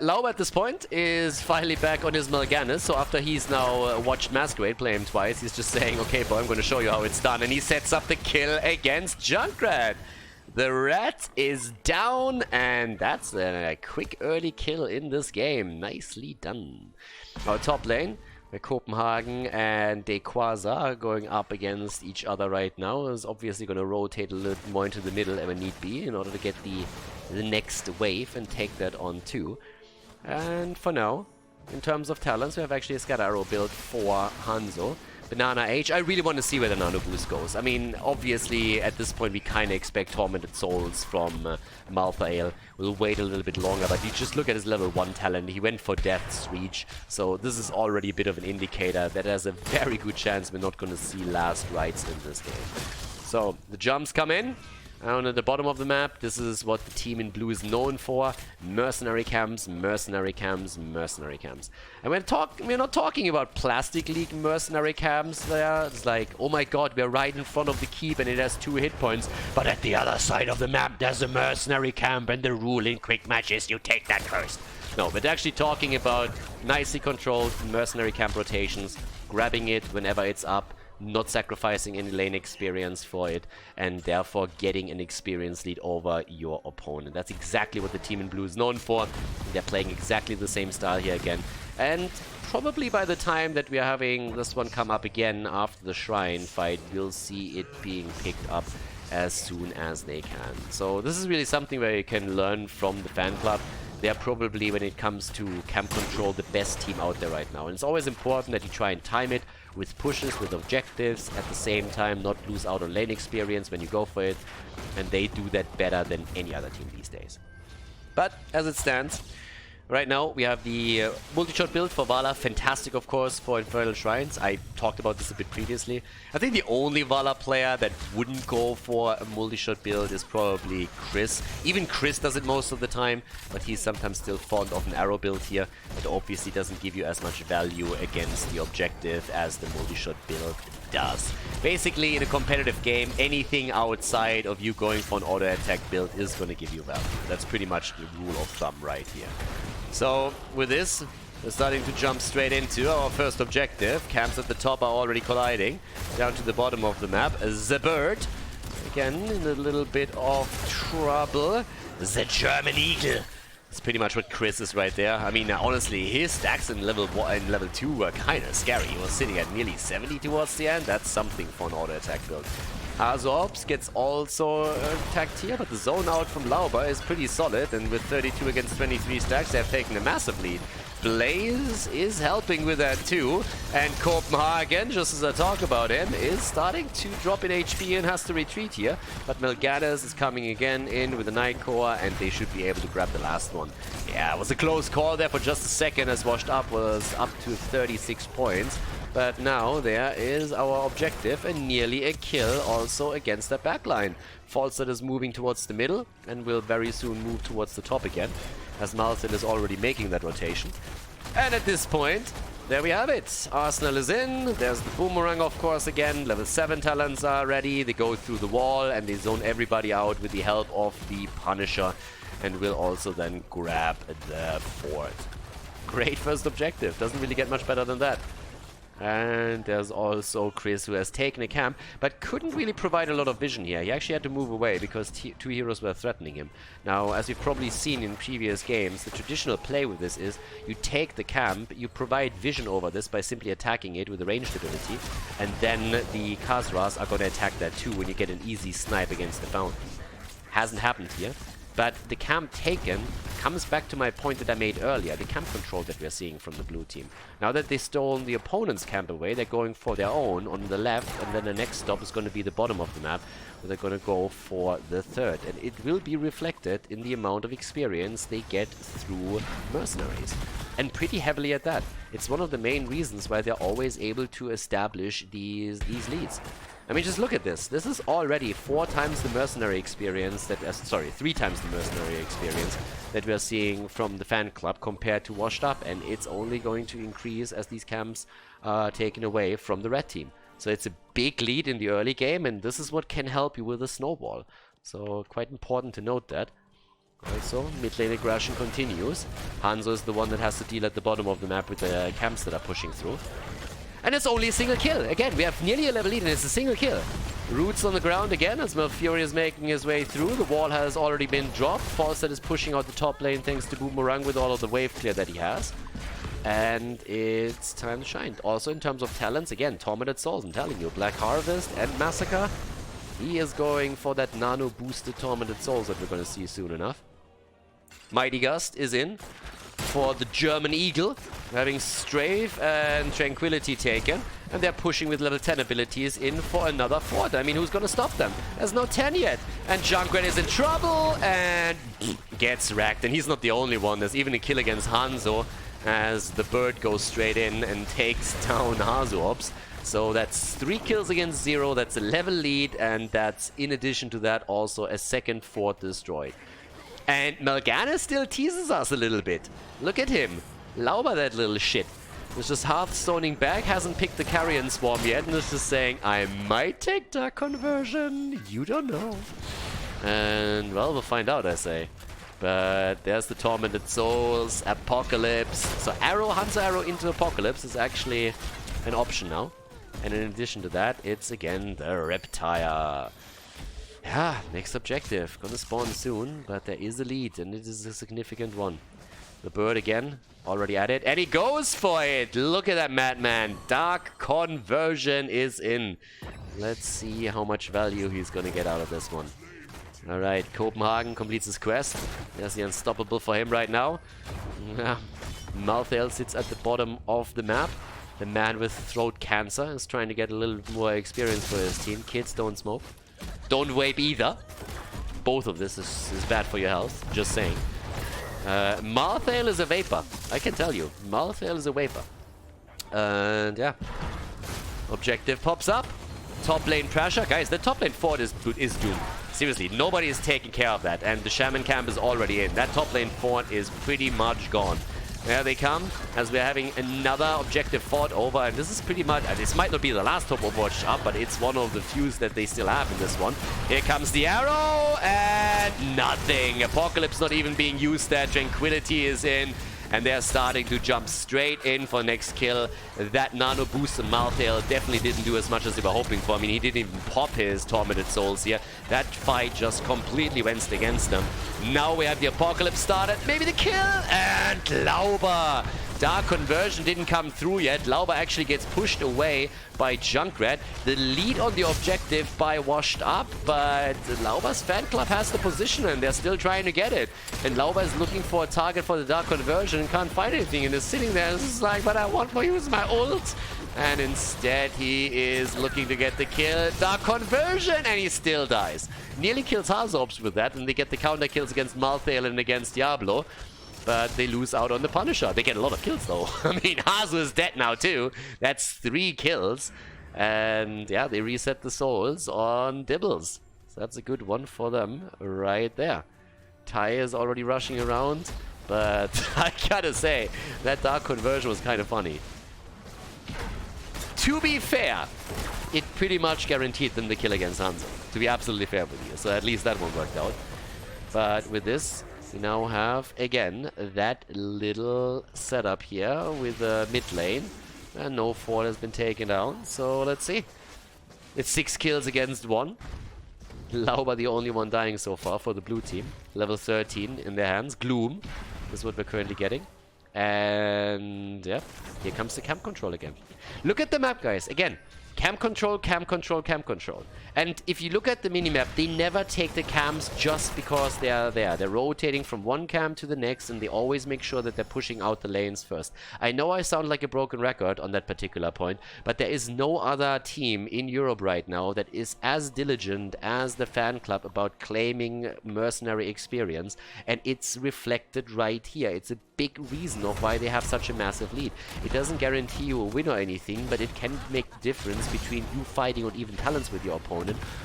Lauber at this point is finally back on his Mal'Ganis, so after he's now watched Masquerade play him twice, he's just saying, okay boy, I'm going to show you how it's done, and he sets up the kill against Junkrat. The rat is down, and that's a quick early kill in this game. Nicely done. Our top lane, where Kopenhagen and Dequaza are going up against each other right now, is obviously going to rotate a little more into the middle if need be in order to get the next wave and take that on too. And for now, in terms of talents, we have actually a Scatter Arrow build for Hanzo. Banana H, I really want to see where the Nano Boost goes. I mean, obviously, at this point, we kind of expect Tormented Souls from Malthael. We'll wait a little bit longer, but you just look at his level 1 talent. He went for Death's Reach, so this is already a bit of an indicator that there's a very good chance we're not going to see last rites in this game. So, the jumps come in. Down at the bottom of the map, this is what the team in blue is known for. Mercenary camps, mercenary camps, mercenary camps. And we're not talking about Plastic League mercenary camps there. It's like, oh my god, we're right in front of the keep and it has 2 hit points. But at the other side of the map, there's a mercenary camp, and the rule in quick matches, you take that first. No, we're actually talking about nicely controlled mercenary camp rotations, grabbing it whenever it's up, not sacrificing any lane experience for it, and therefore getting an experience lead over your opponent. That's exactly what the team in blue is known for. They're playing exactly the same style here again. And probably by the time that we are having this one come up again after the Shrine fight, we'll see it being picked up as soon as they can. So this is really something where you can learn from the Fanclub. They're probably, when it comes to camp control, the best team out there right now. And it's always important that you try and time it with pushes, with objectives, at the same time not lose out on lane experience when you go for it. And they do that better than any other team these days. But as it stands, right now we have the multi-shot build for Vala. Fantastic, of course, for Infernal Shrines. I talked about this a bit previously. I think the only Vala player that wouldn't go for a multi-shot build is probably Chris. Even Chris does it most of the time, but he's sometimes still fond of an arrow build here. It obviously doesn't give you as much value against the objective as the multi-shot build does. Basically, in a competitive game, anything outside of you going for an auto-attack build is going to give you value. That's pretty much the rule of thumb right here. So, with this, we're starting to jump straight into our first objective. Camps at the top are already colliding. Down to the bottom of the map, the bird. Again, in a little bit of trouble. The German Eagle. That's pretty much what Chris is right there. I mean, honestly, his stacks in level 1 and level 2 were kind of scary. He was sitting at nearly 70 towards the end. That's something for an auto-attack build. Azorps gets also attacked here, but the zone out from Lauber is pretty solid, and with 32 against 23 stacks, they've taken a massive lead. Blaze is helping with that too, and Copenhagen, just as I talk about him, is starting to drop in HP and has to retreat here, but Melganes is coming again in with a Night Core, and they should be able to grab the last one. Yeah, it was a close call there for just a second, as Washed Up was up to 36 points. But now there is our objective, and nearly a kill also against that backline. Falstad is moving towards the middle and will very soon move towards the top again, as Malthin is already making that rotation. And at this point, there we have it. Arsenal is in. There's the Boomerang, of course, again. Level 7 talents are ready. They go through the wall and they zone everybody out with the help of the Punisher, and will also then grab the fort. Great first objective. Doesn't really get much better than that. And there's also Chris, who has taken a camp, but couldn't really provide a lot of vision here. He actually had to move away because two heroes were threatening him. Now, as you've probably seen in previous games, the traditional play with this is you take the camp, you provide vision over this by simply attacking it with a ranged ability, and then the Khazras are going to attack that too when you get an easy snipe against the fountain. Hasn't happened here. But the camp taken comes back to my point that I made earlier, the camp control that we're seeing from the blue team. Now that they stole the opponent's camp away, they're going for their own on the left, and then the next stop is going to be the bottom of the map, where they're going to go for the third. And it will be reflected in the amount of experience they get through mercenaries. And pretty heavily at that. It's one of the main reasons why they're always able to establish these leads. I mean, just look at this. This is already 4 times the mercenary experience that... sorry, 3 times the mercenary experience that we're seeing from the Fanclub compared to Washed Up. And it's only going to increase as these camps are taken away from the red team. So it's a big lead in the early game, and this is what can help you with a snowball. So quite important to note that. Also, mid lane aggression continues. Hanzo is the one that has to deal at the bottom of the map with the camps that are pushing through. And it's only a single kill. Again, we have nearly a level lead and it's a single kill. Roots on the ground again as Malfury is making his way through. The wall has already been dropped. Falstad is pushing out the top lane thanks to Boomerang with all of the wave clear that he has. And it's time to shine. Also in terms of talents, again, Tormented Souls, I'm telling you. Black Harvest and Massacre. He is going for that nano boosted Tormented Souls that we're going to see soon enough. Mighty Gust is in for the German Eagle, having Strafe and Tranquility taken, and they're pushing with level 10 abilities in for another fort. I mean, who's gonna stop them? There's no 10 yet, and Junkrat is in trouble and gets wrecked, and he's not the only one. There's even a kill against Hanzo as the bird goes straight in and takes down Azorps. So that's 3 kills against 0, that's a level lead, and that's in addition to that also a second fort destroyed. And Melganes still teases us a little bit. Look at him. Lauber, that little shit. He's just Hearthstoning back, hasn't picked the Carrion Swarm yet, and is just saying, I might take Dark Conversion, you don't know. And, well, we'll find out, I say. But there's the Tormented Souls, Apocalypse. So Hanzo Arrow into Apocalypse is actually an option now. And in addition to that, it's again the Reptile. Yeah, next objective. Gonna spawn soon, but there is a lead, and it is a significant one. The bird again, already at it, and he goes for it! Look at that madman. Dark Conversion is in. Let's see how much value he's gonna get out of this one. Alright, Copenhagen completes his quest. There's the unstoppable for him right now. Malthael sits at the bottom of the map. The man with throat cancer is trying to get a little more experience for his team. Kids, don't smoke. Don't vape either. Both of this is bad for your health, just saying. Malthael is a vapor, I can tell you. Malthael is a vapor. And yeah. Objective pops up. Top lane pressure. Guys, the top lane fort is doomed. Seriously, nobody is taking care of that. And the shaman camp is already in. That top lane fort is pretty much gone. There they come, as we're having another objective fought over, and this is pretty much, this might not be the last top Overwatch up, but it's one of the few that they still have in this one. Here comes the arrow, and nothing. Apocalypse not even being used there, Tranquility is in, and they're starting to jump straight in for next kill. That nano boost on Malthael definitely didn't do as much as they were hoping for. I mean, he didn't even pop his Tormented Souls here. That fight just completely went against them. Now we have the Apocalypse started. Maybe the kill, and Lauber. Dark Conversion didn't come through yet. Lauber actually gets pushed away by Junkrat. The lead on the objective by washed up, but Lauber's fan club has the position and they're still trying to get it. And Lauber is looking for a target for the Dark Conversion and can't find anything and is sitting there. This is like, but I want to use my ult. And instead he is looking to get the kill. Dark Conversion, and he still dies. Nearly kills Hazorbs with that, and they get the counter kills against Malthael and against Diablo. But they lose out on the Punisher. They get a lot of kills though. I mean, Hazu is dead now too. That's 3 kills. And yeah, they reset the souls on Dibbles. So that's a good one for them right there. Ty is already rushing around. But I gotta say, that Dark Conversion was kind of funny. To be fair, it pretty much guaranteed them the kill against Hanzo. To be absolutely fair with you. So at least that one worked out. But with this, we now have, again, that little setup here with the mid lane. And no fort has been taken down, so let's see. It's 6 kills against 1. Lauber the only one dying so far for the blue team. Level 13 in their hands. Gloom is what we're currently getting. And yeah, here comes the camp control again. Look at the map, guys. Again, camp control, camp control, camp control. And if you look at the minimap, they never take the camps just because they are there. They're rotating from one camp to the next, and they always make sure that they're pushing out the lanes first. I know I sound like a broken record on that particular point, but there is no other team in Europe right now that is as diligent as the fan club about claiming mercenary experience, and it's reflected right here. It's a big reason of why they have such a massive lead. It doesn't guarantee you a win or anything, but it can make the difference between you fighting on even talents with your opponent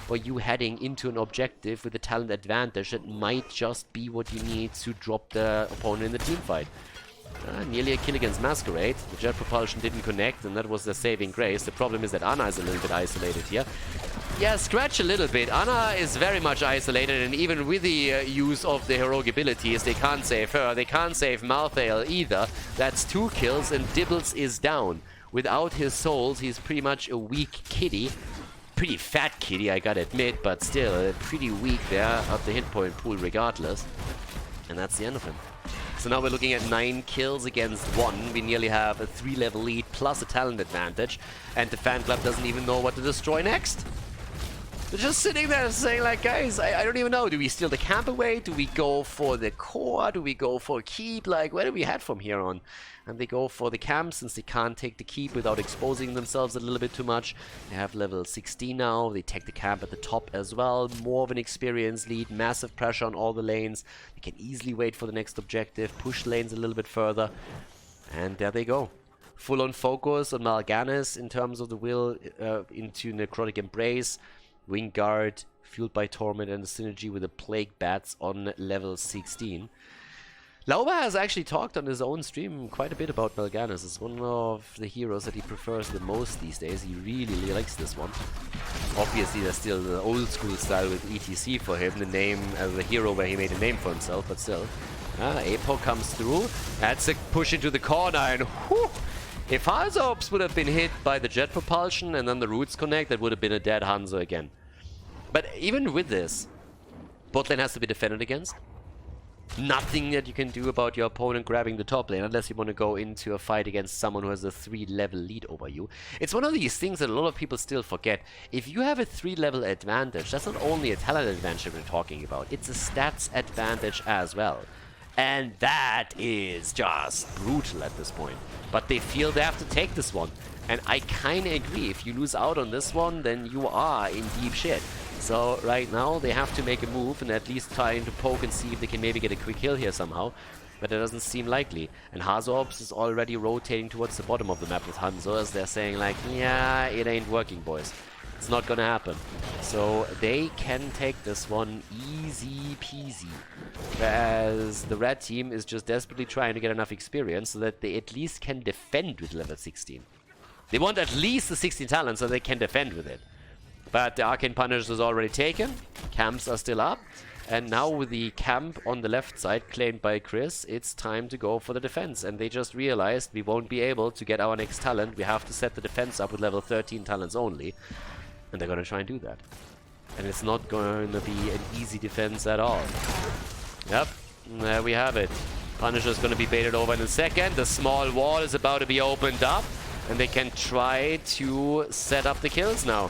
or you heading into an objective with a talent advantage that might just be what you need to drop the opponent in the team fight. Nearly a kill against Masquerade. The jet propulsion didn't connect, and that was the saving grace. The problem is that Ana is a little bit isolated here. Yeah, scratch a little bit. Ana is very much isolated, and even with the use of the heroic abilities, they can't save her. They can't save Malthael either. That's 2 kills, and Dibbles is down. Without his souls, he's pretty much a weak kitty. Pretty fat kitty, I gotta admit, but still pretty weak there at the hit point pool regardless. And that's the end of him. So now we're looking at 9 kills against 1. We nearly have a 3-level lead plus a talent advantage. And the fan club doesn't even know what to destroy next. They're just sitting there saying like, guys, I don't even know. Do we steal the camp away? Do we go for the core? Do we go for a keep? Like, where do we head from here on? And they go for the camp since they can't take the keep without exposing themselves a little bit too much. They have level 16 now. They take the camp at the top as well. More of an experienced lead. Massive pressure on all the lanes. They can easily wait for the next objective. Push lanes a little bit further. And there they go. Full on focus on Mal'Ganis in terms of the will into Necrotic Embrace. Wing Guard, fueled by Torment and the synergy with the Plague Bats on level 16. Lauber has actually talked on his own stream quite a bit about Mal'Ganis. It's one of the heroes that he prefers the most these days. He really likes this one. Obviously, there's still the old school style with ETC for him, the name as the hero where he made a name for himself, but still. Apo comes through. That's a push into the corner, and whew, If Khaldor would have been hit by the jet propulsion and then the roots connect, that would have been a dead Hanzo again. But even with this, bot lane has to be defended against. Nothing that you can do about your opponent grabbing the top lane unless you want to go into a fight against someone who has a 3-level lead over you. It's one of these things that a lot of people still forget. If you have a 3-level advantage, that's not only a talent advantage we're talking about, it's a stats advantage as well. And that is just brutal at this point. But they feel they have to take this one. And I kind of agree. If you lose out on this one, then you are in deep shit. So right now they have to make a move and at least trying to poke and see if they can maybe get a quick kill here somehow. But it doesn't seem likely. And Khaldor is already rotating towards the bottom of the map with Hanzo as they're saying like, yeah, it ain't working, boys. It's not gonna happen. So they can take this one easy peasy. Whereas the red team is just desperately trying to get enough experience so that they at least can defend with level 16. They want at least the 16 talent so they can defend with it. But the Arcane Punish is already taken. Camps are still up. And now with the camp on the left side claimed by Chris, it's time to go for the defense. And they just realized we won't be able to get our next talent. We have to set the defense up with level 13 talents only. And they're going to try and do that. And it's not going to be an easy defense at all. Yep, there we have it. Punisher's going to be baited over in a second. The small wall is about to be opened up. And they can try to set up the kills now.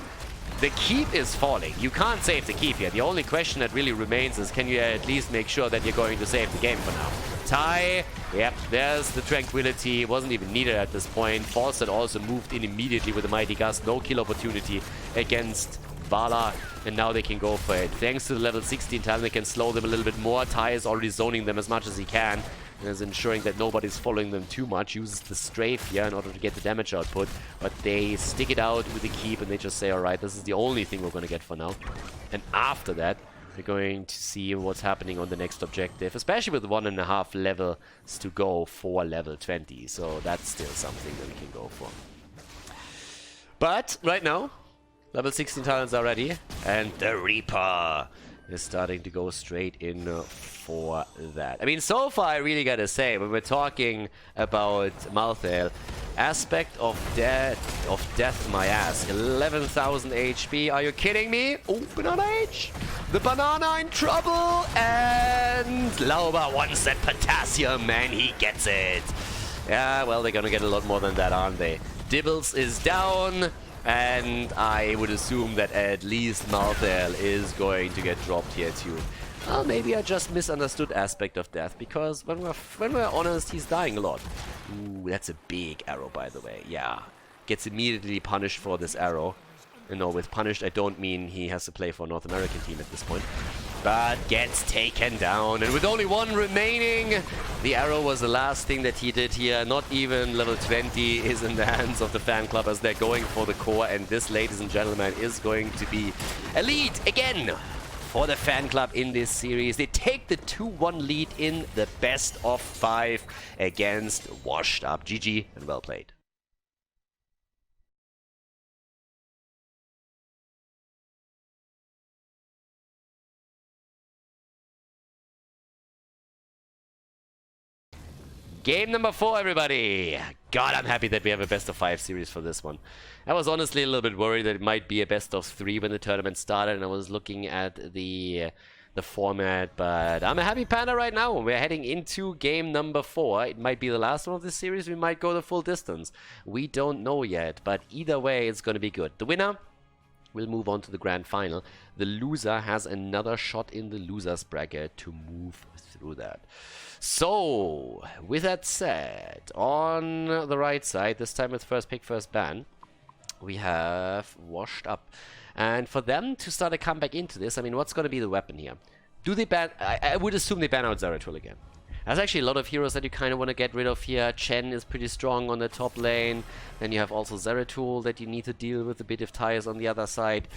The keep is falling. You can't save the keep here. The only question that really remains is can you at least make sure that you're going to save the game for now. Tai, yep, there's the tranquility. Wasn't even needed at this point. Falstad also moved in immediately with a Mighty Gust. No kill opportunity against Vala. And now they can go for it. Thanks to the level 16 talent, they can slow them a little bit more. Tai is already zoning them as much as he can. And is ensuring that nobody's following them too much. Uses the strafe here in order to get the damage output. But they stick it out with the keep and they just say, alright, this is the only thing we're going to get for now. And after that, we're going to see what's happening on the next objective. Especially with 1.5 levels to go for level 20. So that's still something that we can go for. But right now, level 16 talents are ready. And the Reaper is starting to go straight in for that. I mean, so far, I really gotta say, when we're talking about Malthael, aspect of death, my ass. 11,000 HP. Are you kidding me? Oh, Banana H! The banana in trouble! And Lauber wants that potassium, and he gets it. Yeah, well, they're gonna get a lot more than that, aren't they? Dibbles is down. And I would assume that at least Malthael is going to get dropped here too. Well, maybe I just misunderstood aspect of death, because when we're honest, he's dying a lot. Ooh, that's a big arrow, by the way. Yeah, gets immediately punished for this arrow. And no, with punished, I don't mean he has to play for a North American team at this point. But gets taken down. And with only one remaining, the arrow was the last thing that he did here. Not even level 20 is in the hands of the fan club as they're going for the core. And this, ladies and gentlemen, is going to be a lead again for the fan club in this series. They take the 2-1 lead in the best of 5 against Washed Up. GG and well played. Game number 4, everybody. God, I'm happy that we have a best of 5 series for this one. I was honestly a little bit worried that it might be a best of 3 when the tournament started, and I was looking at the format, but I'm a happy panda right now. We're heading into game number 4. It might be the last one of this series. We might go the full distance. We don't know yet, but either way, it's going to be good. The winner will move on to the grand final. The loser has another shot in the loser's bracket to move through that. So, with that said, on the right side, this time with first pick, first ban, we have Washed Up. And for them to start a comeback into this, I mean, what's going to be the weapon here? Do they ban... I would assume they ban out Zeratul again. There's actually a lot of heroes that you kind of want to get rid of here. Chen is pretty strong on the top lane. Then you have also Zeratul that you need to deal with a bit of tires on the other side.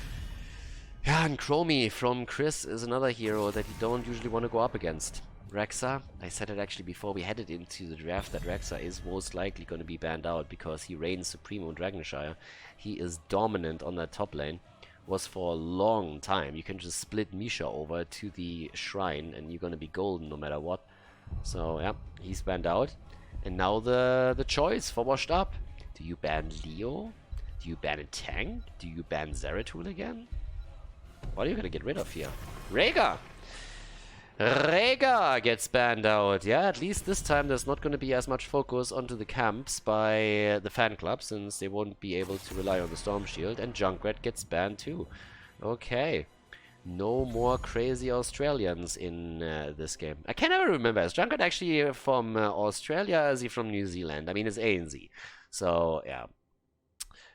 Yeah, and Chromie from Chris is another hero that you don't usually want to go up against. Rexa, I said it actually before we headed into the draft that Rexa is most likely going to be banned out because he reigns supreme on Shire. He is dominant on that top lane. Was for a long time. You can just split Misha over to the shrine and you're going to be golden no matter what. So yeah, he's banned out. And now the choice for Washed Up. Do you ban Leo? Do you ban a tank? Do you ban Zeratul again? What are you gonna get rid of here? Rhaegar! Rhaegar gets banned out. Yeah, at least this time there's not going to be as much focus onto the camps by the fan club, since they won't be able to rely on the Storm Shield. And Junkrat gets banned too. Okay. No more crazy Australians in this game. I can never remember. Is Junkrat actually from Australia or is he from New Zealand? I mean, it's ANZ. So, yeah.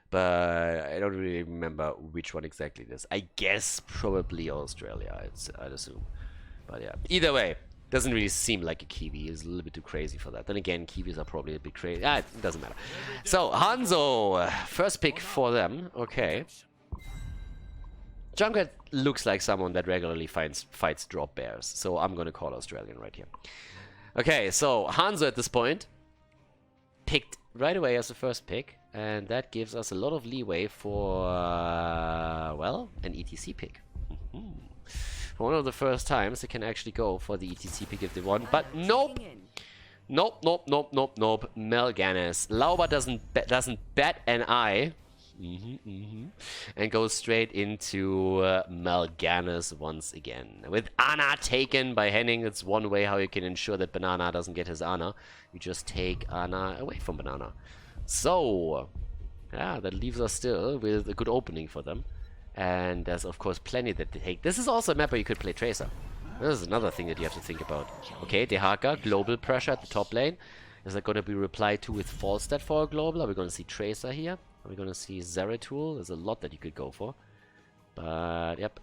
But I don't really remember which one exactly it is. I guess probably Australia, I'd assume. But yeah, either way, doesn't really seem like a Kiwi. He's a little bit too crazy for that. Then again, Kiwis are probably a bit crazy. It doesn't matter. So, Hanzo, first pick for them. Okay. Junkrat looks like someone that regularly fights drop bears. So, I'm going to call Australian right here. Okay, so Hanzo at this point picked right away as the first pick. And that gives us a lot of leeway for, well, an ETC pick. For one of the first times, they can actually go for the ETC pick if they want. But nope! Nope. Melganis. Lauber doesn't bat an eye. And goes straight into Melganis once again. With Ana taken by Henning, that's one way how you can ensure that Banana doesn't get his Ana. You just take Ana away from Banana. So, yeah, that leaves us still with a good opening for them. And there's, of course, plenty that they take. This is also a map where you could play Tracer. This is another thing that you have to think about. Okay, Dehaka, global pressure at the top lane. Is that going to be replied to with Falstad for a global? Are we going to see Tracer here? Are we going to see Zeratul? There's a lot that you could go for. But, yep.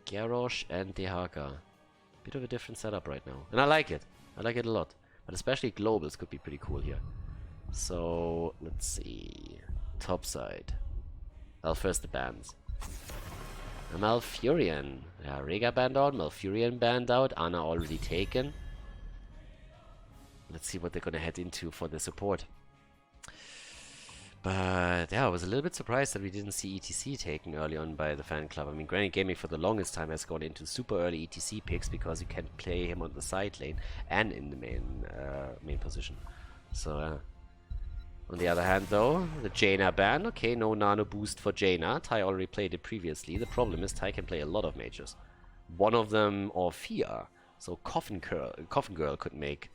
Garrosh and Dehaka. Bit of a different setup right now. And I like it. I like it a lot. But especially globals could be pretty cool here. So, let's see. Top side. Well, first the bans. Malfurion. Yeah, Rhaegar banned out, Malfurion banned out, Ana already taken. Let's see what they're gonna head into for the support. But yeah, I was a little bit surprised that we didn't see ETC taken early on by the fan club. I mean, Granit Gaming for the longest time has gone into super early ETC picks because you can play him on the side lane and in the main position. So on the other hand, though, the Jaina ban. Okay, no nano boost for Jaina. Tai already played it previously. The problem is Tai can play a lot of mages. One of them Orphea. So Coffin Girl could make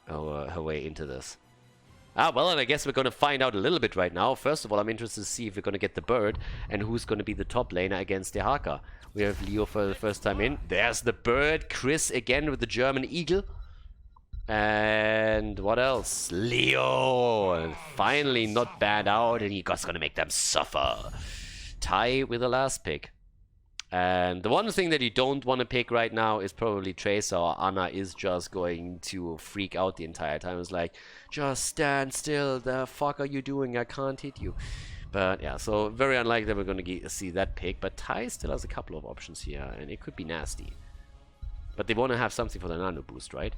her way into this. Well, and I guess we're going to find out a little bit right now. First of all, I'm interested to see if we're going to get the bird and who's going to be the top laner against Dehaka. We have Leo for the first time in. There's the bird. Chris again with the German eagle. And what else? Leo! Finally not banned out, and he's gonna make them suffer. Tai with the last pick. And the one thing that you don't want to pick right now is probably Tracer, or Ana is just going to freak out the entire time. It's like, just stand still, the fuck are you doing? I can't hit you. But yeah, so very unlikely that we're gonna see that pick, but Tai still has a couple of options here, and it could be nasty. But they want to have something for the nano boost, right?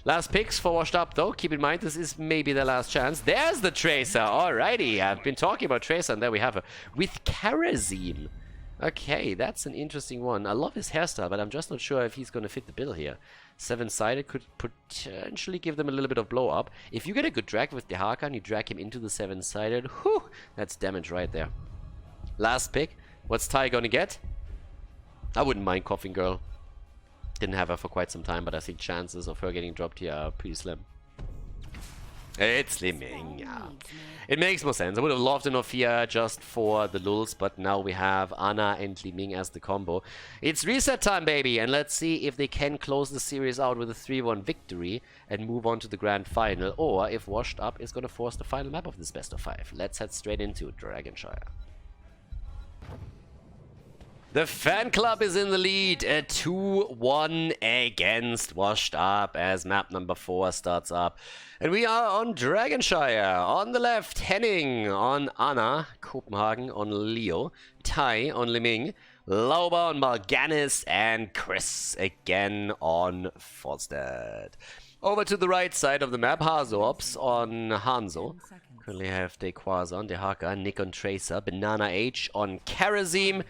Last picks for Washed Up, though. Keep in mind, this is maybe the last chance. There's the Tracer. Alrighty. I've been talking about Tracer, and there we have her. With Kerosene. Okay, that's an interesting one. I love his hairstyle, but I'm just not sure if he's going to fit the bill here. Seven-sided could potentially give them a little bit of blow-up. If you get a good drag with Dehaka and you drag him into the seven-sided, whew, that's damage right there. Last pick. What's Tai going to get? I wouldn't mind Coffin Girl. Didn't have her for quite some time, but I think chances of her getting dropped here are pretty slim. It's slimming, yeah. It makes more sense. I would have loved an Orphea just for the lulz, but now we have Ana and Li Ming as the combo. It's reset time, baby, and let's see if they can close the series out with a 3-1 victory and move on to the grand final, or if Washed Up is going to force the final map of this best of 5. Let's head straight into Dragonshire. The fan club is in the lead, 2-1 against Washed Up as map number 4 starts up. And we are on Dragonshire. On the left, Henning on Ana, Copenhagen on Leo, Tai on Li Ming, Lauber on Malganis, and Chris again on Falstad. Over to the right side of the map, Hazorps on Hanzo. Currently have Dequaz on Dehaka, Nick on Tracer, Banana H on Kerosene,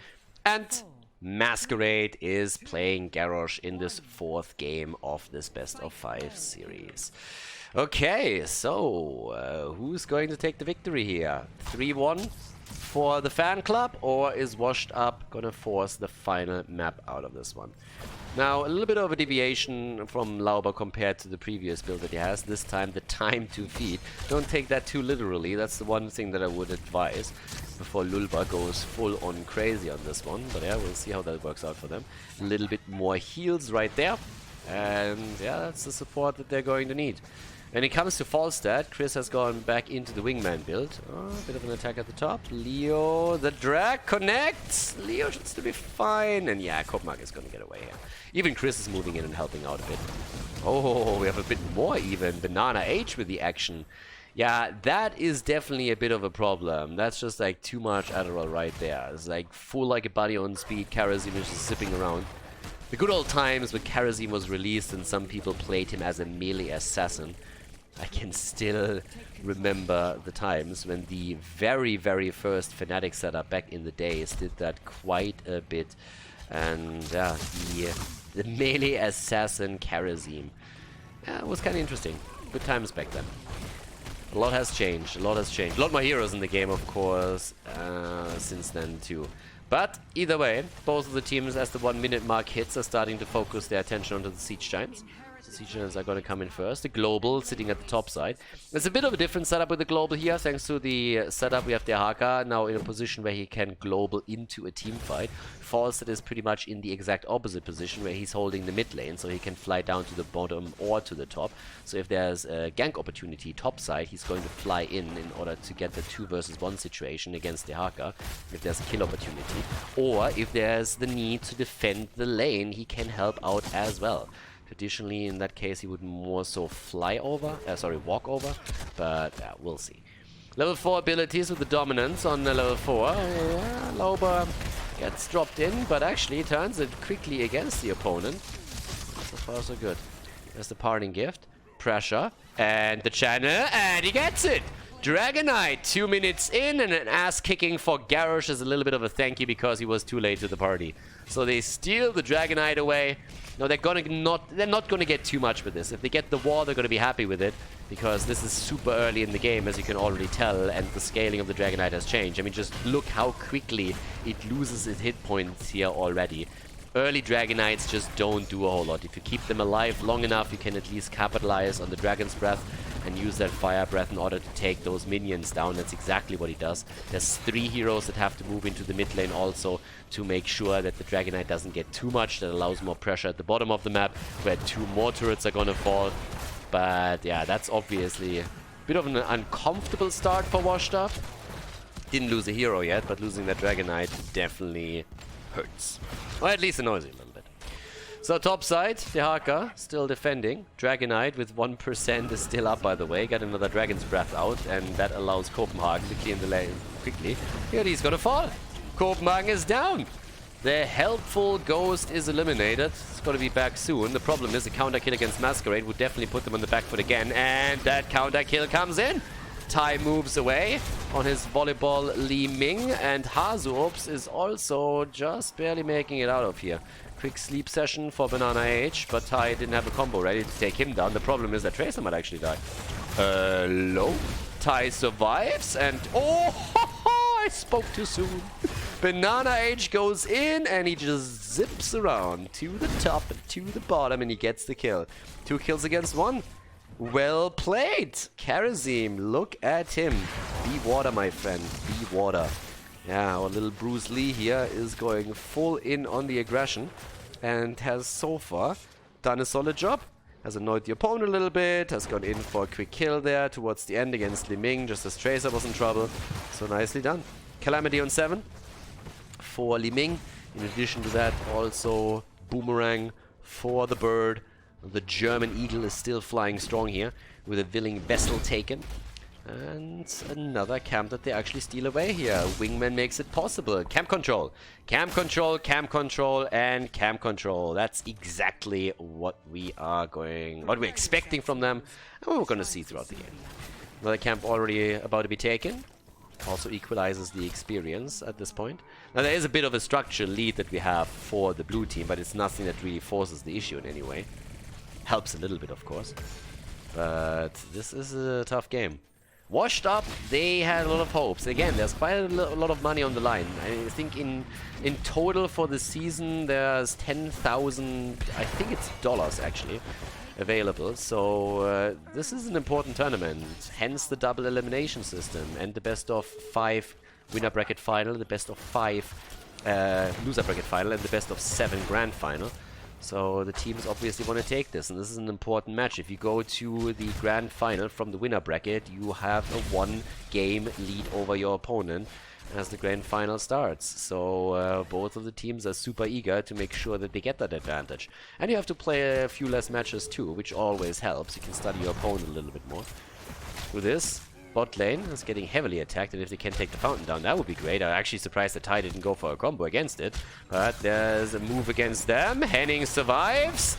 and Masquerade is playing Garrosh in this 4th game of this best of 5 series. Okay, so who's going to take the victory here? 3-1 for the Fanclub, or is Washed Up gonna force the final map out of this one? Now, a little bit of a deviation from Lauber compared to the previous build that he has. This time, the time to feed. Don't take that too literally. That's the one thing that I would advise before Lauber goes full on crazy on this one. But yeah, we'll see how that works out for them. A little bit more heals right there. And yeah, that's the support that they're going to need. When it comes to Falstad, Chris has gone back into the wingman build. Oh, a bit of an attack at the top. Leo, the drag connects. Leo should still be fine. And yeah, Kopmak is going to get away here. Even Chris is moving in and helping out a bit. Oh, we have a bit more even. Banana H with the action. Yeah, that is definitely a bit of a problem. That's just like too much Adderall right there. It's like full like a body on speed. Karazim is just zipping around. The good old times when Karazim was released and some people played him as a melee assassin. I can still remember the times when the very, very first Fnatic setup back in the days did that quite a bit. And yeah, the melee assassin Karazim. Yeah, it was kind of interesting. Good times back then. A lot has changed. A lot has changed. A lot more heroes in the game, of course, since then too. But either way, both of the teams, as the 1 minute mark hits, are starting to focus their attention onto the Siege Giants. Siege Giants are going to come in first. The Global sitting at the top side. There's a bit of a different setup with the Global here. Thanks to the setup, we have the Haka now in a position where he can Global into a team fight. Falstad is pretty much in the exact opposite position where he's holding the mid lane, so he can fly down to the bottom or to the top. So if there's a gank opportunity top side, he's going to fly in order to get the 2 versus 1 situation against the Haka, if there's a kill opportunity. Or if there's the need to defend the lane, he can help out as well. Traditionally, in that case, he would more so walk over, but we'll see. Level 4 abilities with the dominance on level 4. Lauber gets dropped in, but actually turns it quickly against the opponent. So far, so good. There's the parting gift, pressure, and the channel, and he gets it! Dragonite, 2 minutes in, and an ass kicking for Garrosh is a little bit of a thank you because he was too late to the party. So they steal the Dragonite away. No, they're not gonna get too much with this. If they get the wall, they're gonna be happy with it, because this is super early in the game, as you can already tell, and the scaling of the Dragonite has changed. I mean, just look how quickly it loses its hit points here already. Early Dragonites just don't do a whole lot. If you keep them alive long enough, you can at least capitalize on the Dragon's Breath and use that Fire Breath in order to take those minions down. That's exactly what he does. There's 3 heroes that have to move into the mid lane also to make sure that the Dragonite doesn't get too much. That allows more pressure at the bottom of the map, where 2 more turrets are gonna fall. But yeah, that's obviously a bit of an uncomfortable start for Washed Up. Didn't lose a hero yet, but losing that Dragonite definitely hurts. Or at least annoys you a little bit. So top side, the Haka still defending. Dragonite with 1% is still up, by the way. Got another Dragon's Breath out, and that allows Copenhagen to clear the lane quickly. Here he's gonna fall. Copenhagen is down. The helpful Ghost is eliminated. It's gonna be back soon. The problem is the counter kill against Masquerade would definitely put them on the back foot again, and that counter kill comes in. Tai moves away on his volleyball Li Ming, and Hazuops is also just barely making it out of here. Quick sleep session for Banana H, but Tai didn't have a combo ready to take him down. The problem is that Tracer might actually die. Hello? Tai survives, and oh, I spoke too soon. Banana H goes in, and he just zips around to the top and to the bottom, and he gets the kill. 2 kills against 1. Well played! Karazim, look at him. Be water, my friend. Be water. Yeah, our little Bruce Lee here is going full in on the aggression and has so far done a solid job. Has annoyed the opponent a little bit, has gone in for a quick kill there towards the end against Li Ming, just as Tracer was in trouble. So nicely done. Calamity on 7 for Li Ming. In addition to that, also Boomerang for the bird. The German Eagle is still flying strong here, with a Willing Vessel taken. And another camp that they actually steal away here. Wingman makes it possible. Camp control. Camp control, camp control, and camp control. That's exactly what we're expecting from them, and what we're going to see throughout the game. Another camp already about to be taken. Also equalizes the experience at this point. Now there is a bit of a structural lead that we have for the blue team, but it's nothing that really forces the issue in any way. Helps a little bit, of course. But this is a tough game. Washed Up, they had a lot of hopes. Again, there's quite a lot of money on the line. I think in total for the season there's 10,000, I think it's dollars actually, available. So this is an important tournament. Hence the double elimination system and the best of 5 winner bracket final, the best of 5 loser bracket final, and the best of 7 grand final. So the teams obviously want to take this, and this is an important match. If you go to the grand final from the winner bracket, you have a 1-game lead over your opponent as the grand final starts. So both of the teams are super eager to make sure that they get that advantage. And you have to play a few less matches too, which always helps. You can study your opponent a little bit more. With this, bot lane is getting heavily attacked, and if they can take the fountain down, that would be great. I'm actually surprised that Ty didn't go for a combo against it, but there's a move against them. Henning survives.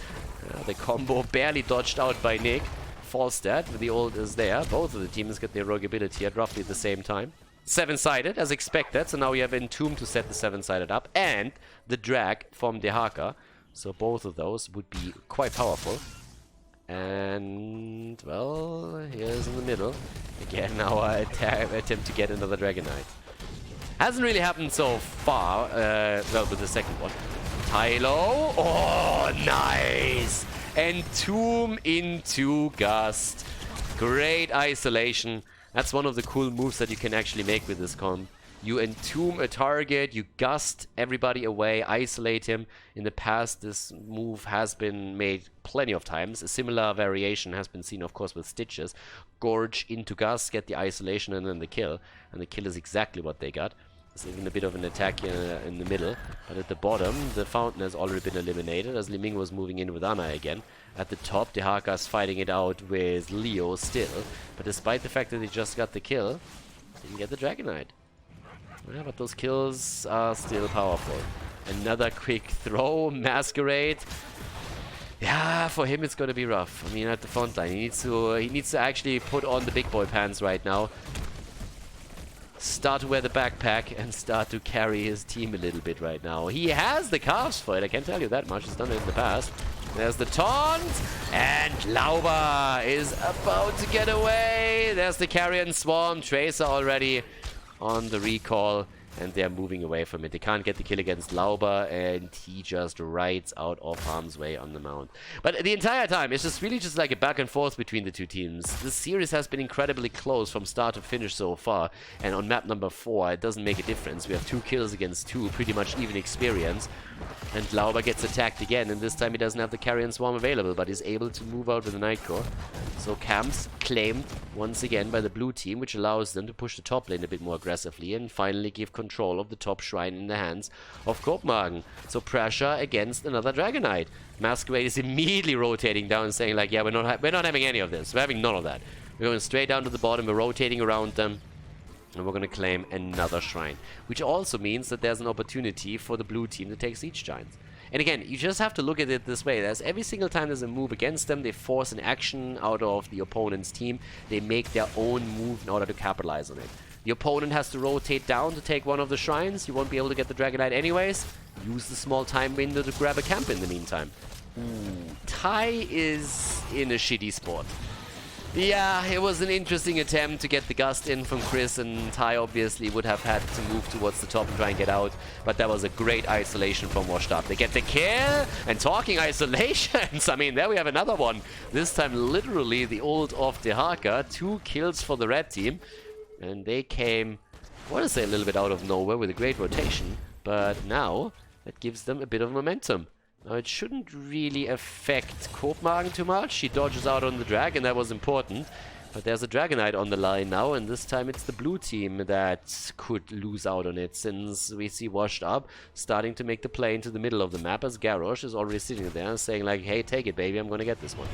The combo barely dodged out by Nick. False stat, but the ult is there. Both of the teams get their rogue ability at roughly the same time. 7-sided, as expected, so now we have Entomb to set the 7-sided up, and the drag from Dehaka. So both of those would be quite powerful. And, well, here's in the middle. Again, our attempt to get another Dragonite. Hasn't really happened so far, well, with the second one. Tylo, oh, nice! Entomb into Gust. Great isolation. That's one of the cool moves that you can actually make with this comp. You entomb a target, you gust everybody away, isolate him. In the past, this move has been made plenty of times. A similar variation has been seen, of course, with Stitches. Gorge into gust, get the isolation and then the kill. And the kill is exactly what they got. There's even a bit of an attack in the middle. But at the bottom, the fountain has already been eliminated as Li Ming was moving in with Ana again. At the top, Dehaka's fighting it out with Leo still. But despite the fact that he just got the kill, didn't get the Dragonite. Yeah, but those kills are still powerful. Another quick throw, Masquerade. Yeah, for him it's gonna be rough. I mean, at the front line, he needs to actually put on the big boy pants right now. Start to wear the backpack and start to carry his team a little bit right now. He has the calves for it, I can tell you that much. He's done it in the past. There's the taunt, and Lauber is about to get away. There's the Carrion Swarm, Tracer already on the recall, and they're moving away from it. They can't get the kill against Lauber, and he just rides out of harm's way on the mount. But the entire time, it's just really just like a back and forth between the two teams. This series has been incredibly close from start to finish so far, and on map number 4, it doesn't make a difference. We have 2 kills against 2, pretty much even experience. And Lauber gets attacked again, and this time he doesn't have the Carrion Swarm available, but is able to move out with the Nightcore. So camps claimed once again by the blue team, which allows them to push the top lane a bit more aggressively and finally give control of the top shrine in the hands of Kopenhagen. So pressure against another Dragonite. Masquerade is immediately rotating down and saying like, yeah, we're not having any of this. We're having none of that. We're going straight down to the bottom, we're rotating around them. And we're going to claim another shrine. Which also means that there's an opportunity for the blue team to take Siege Giants. And again, you just have to look at it this way. There's every single time there's a move against them, they force an action out of the opponent's team. They make their own move in order to capitalize on it. The opponent has to rotate down to take one of the shrines. You won't be able to get the Dragonite anyways. Use the small time window to grab a camp in the meantime. Ty is in a shitty spot. Yeah, it was an interesting attempt to get the gust in from Chris, and Ty obviously would have had to move towards the top and try and get out, but that was a great isolation from Washed Up. They get the kill, and talking isolations, I mean, there we have another one. This time literally the ult of Dehaka, 2 kills for the red team, and they came, I want to say a little bit out of nowhere with a great rotation, but now that gives them a bit of momentum. Now, it shouldn't really affect Kopenhagen too much. She dodges out on the drag, and that was important. But there's a Dragonite on the line now, and this time it's the blue team that could lose out on it, since we see Washed Up starting to make the play into the middle of the map, as Garrosh is already sitting there saying like, hey, take it, baby, I'm gonna get this one.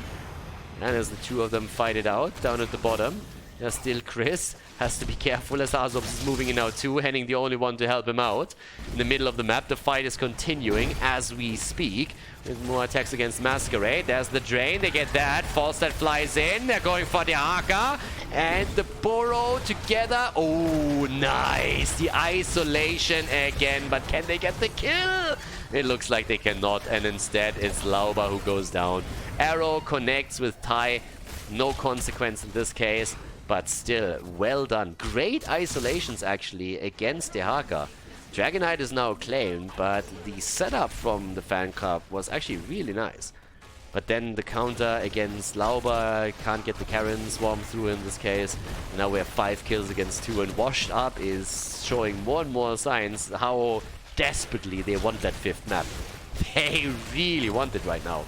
And as the two of them fight it out, down at the bottom, there's still Chris. Has to be careful as Azov is moving in now too, Henning the only one to help him out. In the middle of the map, the fight is continuing as we speak, with more attacks against Masquerade. There's the drain, they get that. Falstad flies in, they're going for the Haka, and the burrow to together. Oh, nice. The isolation again, but can they get the kill? It looks like they cannot, and instead it's Lauber who goes down. Arrow connects with Tai. No consequence in this case, but still, well done. Great isolations, actually, against Dehaka. Dragonite is now claimed, but the setup from the Fanclub was actually really nice. But then the counter against Lauber, can't get the Karen Swarm through in this case. Now we have 5 kills against 2, and Washed Up is showing more and more signs how desperately they want that 5th map. They really want it right now.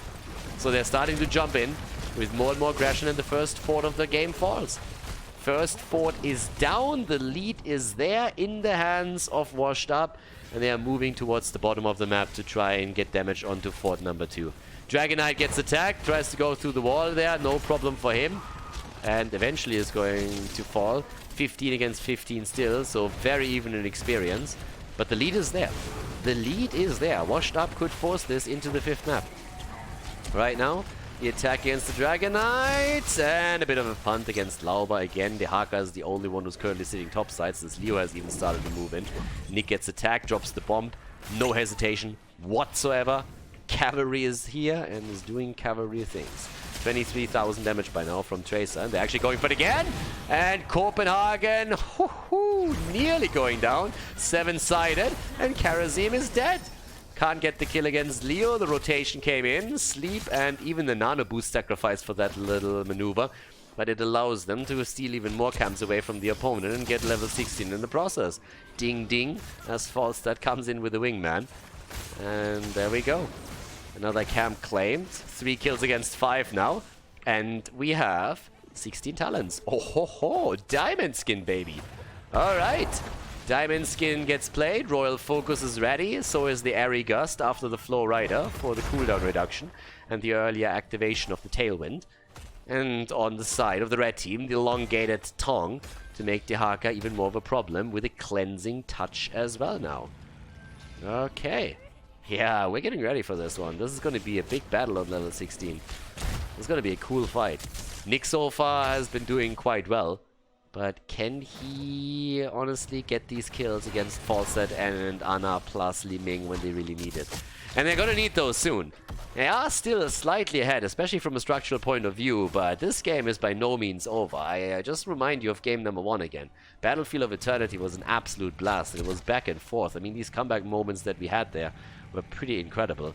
So they're starting to jump in with more and more aggression, and the first fort of the game falls. First fort is down, the lead is there in the hands of Washed Up, and they are moving towards the bottom of the map to try and get damage onto fort number 2. Dragonite gets attacked, tries to go through the wall there, no problem for him, and eventually is going to fall. 15 against 15 still, so very even in experience, but the lead is there. The lead is there. Washed Up could force this into the 5th map. Right now, the attack against the Dragonite, and a bit of a punt against Lauber again. Dehaka is the only one who's currently sitting topside, since Leo has even started to move in. Nick gets attacked, drops the bomb, no hesitation whatsoever. Cavalry is here and is doing cavalry things. 23,000 damage by now from Tracer, and they're actually going for it again. And Copenhagen, nearly going down. 7-sided, and Karazim is dead. Can't get the kill against Leo. The rotation came in. Sleep and even the nano boost sacrificed for that little maneuver. But it allows them to steal even more camps away from the opponent and get level 16 in the process. Ding ding, as Falstad comes in with the wingman. And there we go. Another camp claimed. 3 kills against 5 now. And we have 16 talents. Oh ho ho, diamond skin, baby. Alright. Diamond skin gets played, Royal Focus is ready, so is the Airy Gust after the Flow Rider for the cooldown reduction and the earlier activation of the Tailwind. And on the side of the red team, the elongated Tongue to make Dehaka even more of a problem with a Cleansing Touch as well now. Okay. Yeah, we're getting ready for this one. This is going to be a big battle on level 16. It's going to be a cool fight. Nick so far has been doing quite well. But can he honestly get these kills against Falstad and Anna plus Li Ming when they really need it? And they're gonna need those soon. They are still slightly ahead, especially from a structural point of view, but this game is by no means over. I just remind you of game number 1 again. Battlefield of Eternity was an absolute blast, and it was back and forth. I mean, these comeback moments that we had there were pretty incredible.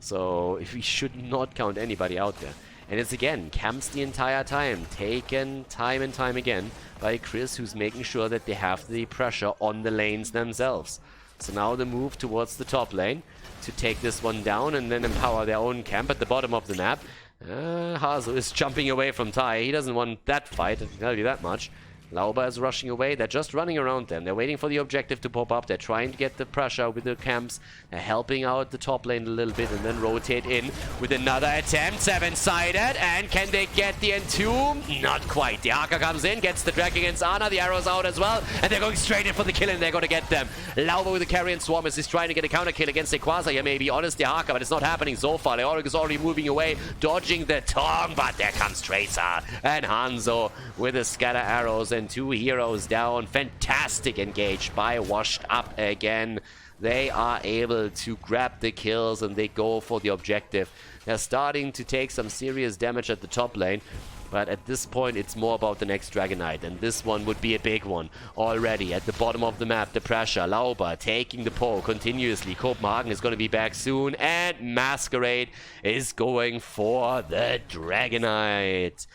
So we should not count anybody out there. And it's again, camps the entire time, taken time and time again by Chris, who's making sure that they have the pressure on the lanes themselves. So now the move towards the top lane to take this one down and then empower their own camp at the bottom of the map. Hazu is jumping away from Tai. He doesn't want that fight, I can tell you that much. Lauber is rushing away. They're just running around them. They're waiting for the objective to pop up. They're trying to get the pressure with the camps. They're helping out the top lane a little bit and then rotate in with another attempt. 7-sided. And can they get the Entomb? Not quite. The Dehaka comes in, gets the drag against Ana. The arrow's out as well. And they're going straight in for the kill, and they're going to get them. Lauber with the Carrion Swarm is he's trying to get a counter kill against Sequaza. Yeah, maybe honest Dehaka, but it's not happening so far. Leoric is already moving away, dodging the tongue. But there comes Tracer and Hanzo with the scatter arrows, and 2 heroes down. Fantastic engage by Washed Up again. They are able to grab the kills and they go for the objective. They're starting to take some serious damage at the top lane, but at this point it's more about the next Dragonite, and this one would be a big one. Already at the bottom of the map, the pressure. Lauber taking the pole continuously. Copenhagen is going to be back soon, and Masquerade is going for the Dragonite.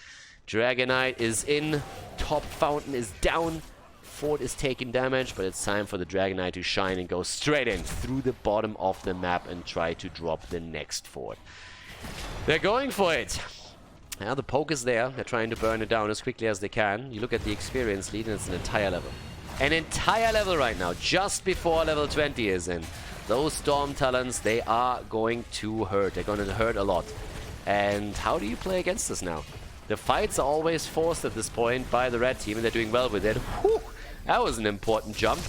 Dragonite is in, top fountain is down, fort is taking damage, but it's time for the Dragonite to shine and go straight in through the bottom of the map and try to drop the next fort. They're going for it. Now the poke is there. They're trying to burn it down as quickly as they can. You look at the experience lead and it's an entire level. An entire level right now, just before level 20 is in. Those Storm Talons, they are going to hurt. They're going to hurt a lot. And how do you play against this now? The fights are always forced at this point by the red team, and they're doing well with it. Whew, that was an important jump.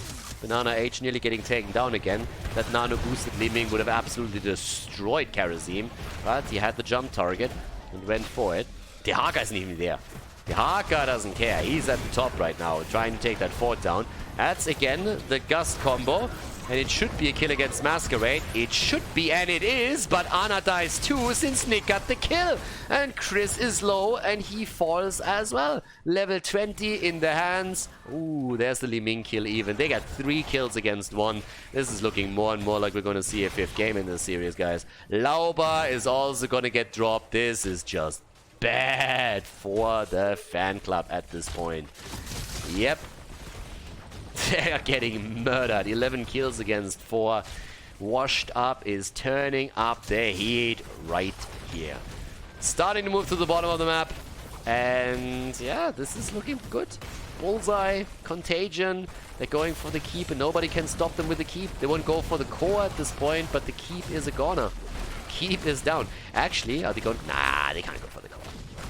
Banana H nearly getting taken down again. That nano boosted Li Ming would have absolutely destroyed Karazim, but he had the jump target and went for it. Dehaka isn't even there. The Haka doesn't care. He's at the top right now, trying to take that fort down. That's again the Gust combo. And it should be a kill against Masquerade. It should be, and it is, but Anna dies too since Nick got the kill. And Chris is low, and he falls as well. Level 20 in the hands. Ooh, there's the Li Ming kill even. They got 3 kills against 1. This is looking more and more like we're going to see a 5th game in this series, guys. Lauber is also going to get dropped. This is just bad for the fan club at this point. Yep. They are getting murdered. 11 kills against 4. Washed Up is turning up the heat right here. Starting to move to the bottom of the map. And yeah, this is looking good. Bullseye, Contagion. They're going for the keep and nobody can stop them with the keep. They won't go for the core at this point, but the keep is a goner. Keep is down. Actually, are they going? Nah, they can't go for the core.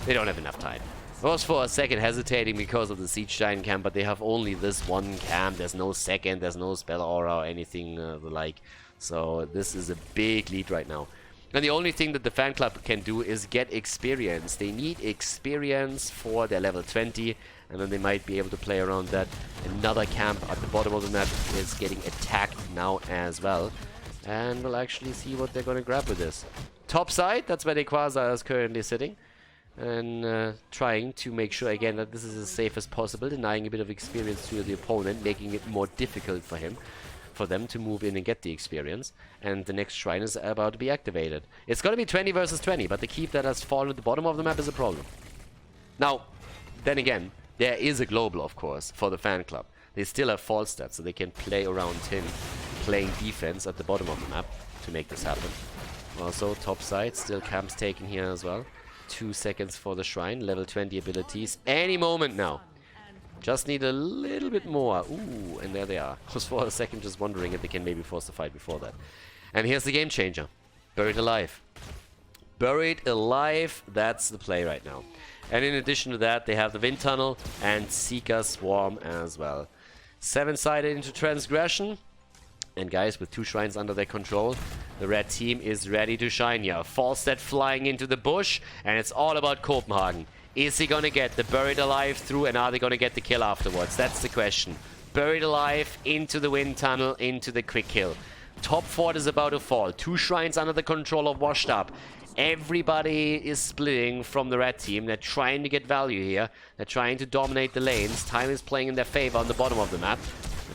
They don't have enough time. I was for a second hesitating because of the Siege Giant camp, but they have only this one camp. There's no second, there's no spell aura or anything the like. So this is a big lead right now. And the only thing that the fan club can do is get experience. They need experience for their level 20, and then they might be able to play around that. Another camp at the bottom of the map is getting attacked now as well. And we'll actually see what they're going to grab with this. Top side, that's where the Quasar is currently sitting. And trying to make sure again that this is as safe as possible, denying a bit of experience to the opponent, making it more difficult for them to move in and get the experience. And the next shrine is about to be activated. It's going to be 20 versus 20, but the keep that has fallen at the bottom of the map is a problem. Now, then again, there is a global, of course, for the fan club. They still have fall stats, so they can play around him, playing defense at the bottom of the map to make this happen. Also, top side, still camps taken here as well. 2 seconds for the shrine, level 20 abilities. Any moment now. Just need a little bit more. Ooh, and there they are. I was for a second just wondering if they can maybe force the fight before that. And here's the game changer. Buried Alive. Buried Alive, that's the play right now. And in addition to that, they have the Wind Tunnel and Seeker Swarm as well. 7-sided into Transgression. And guys, with 2 shrines under their control, the red team is ready to shine here. Falstad flying into the bush, and it's all about Copenhagen. Is he gonna get the Buried Alive through, and are they gonna get the kill afterwards? That's the question. Buried Alive into the Wind Tunnel, into the quick kill. Top fort is about to fall. 2 shrines under the control of Washed Up. Everybody is splitting from the red team. They're trying to get value here. They're trying to dominate the lanes. Time is playing in their favor on the bottom of the map.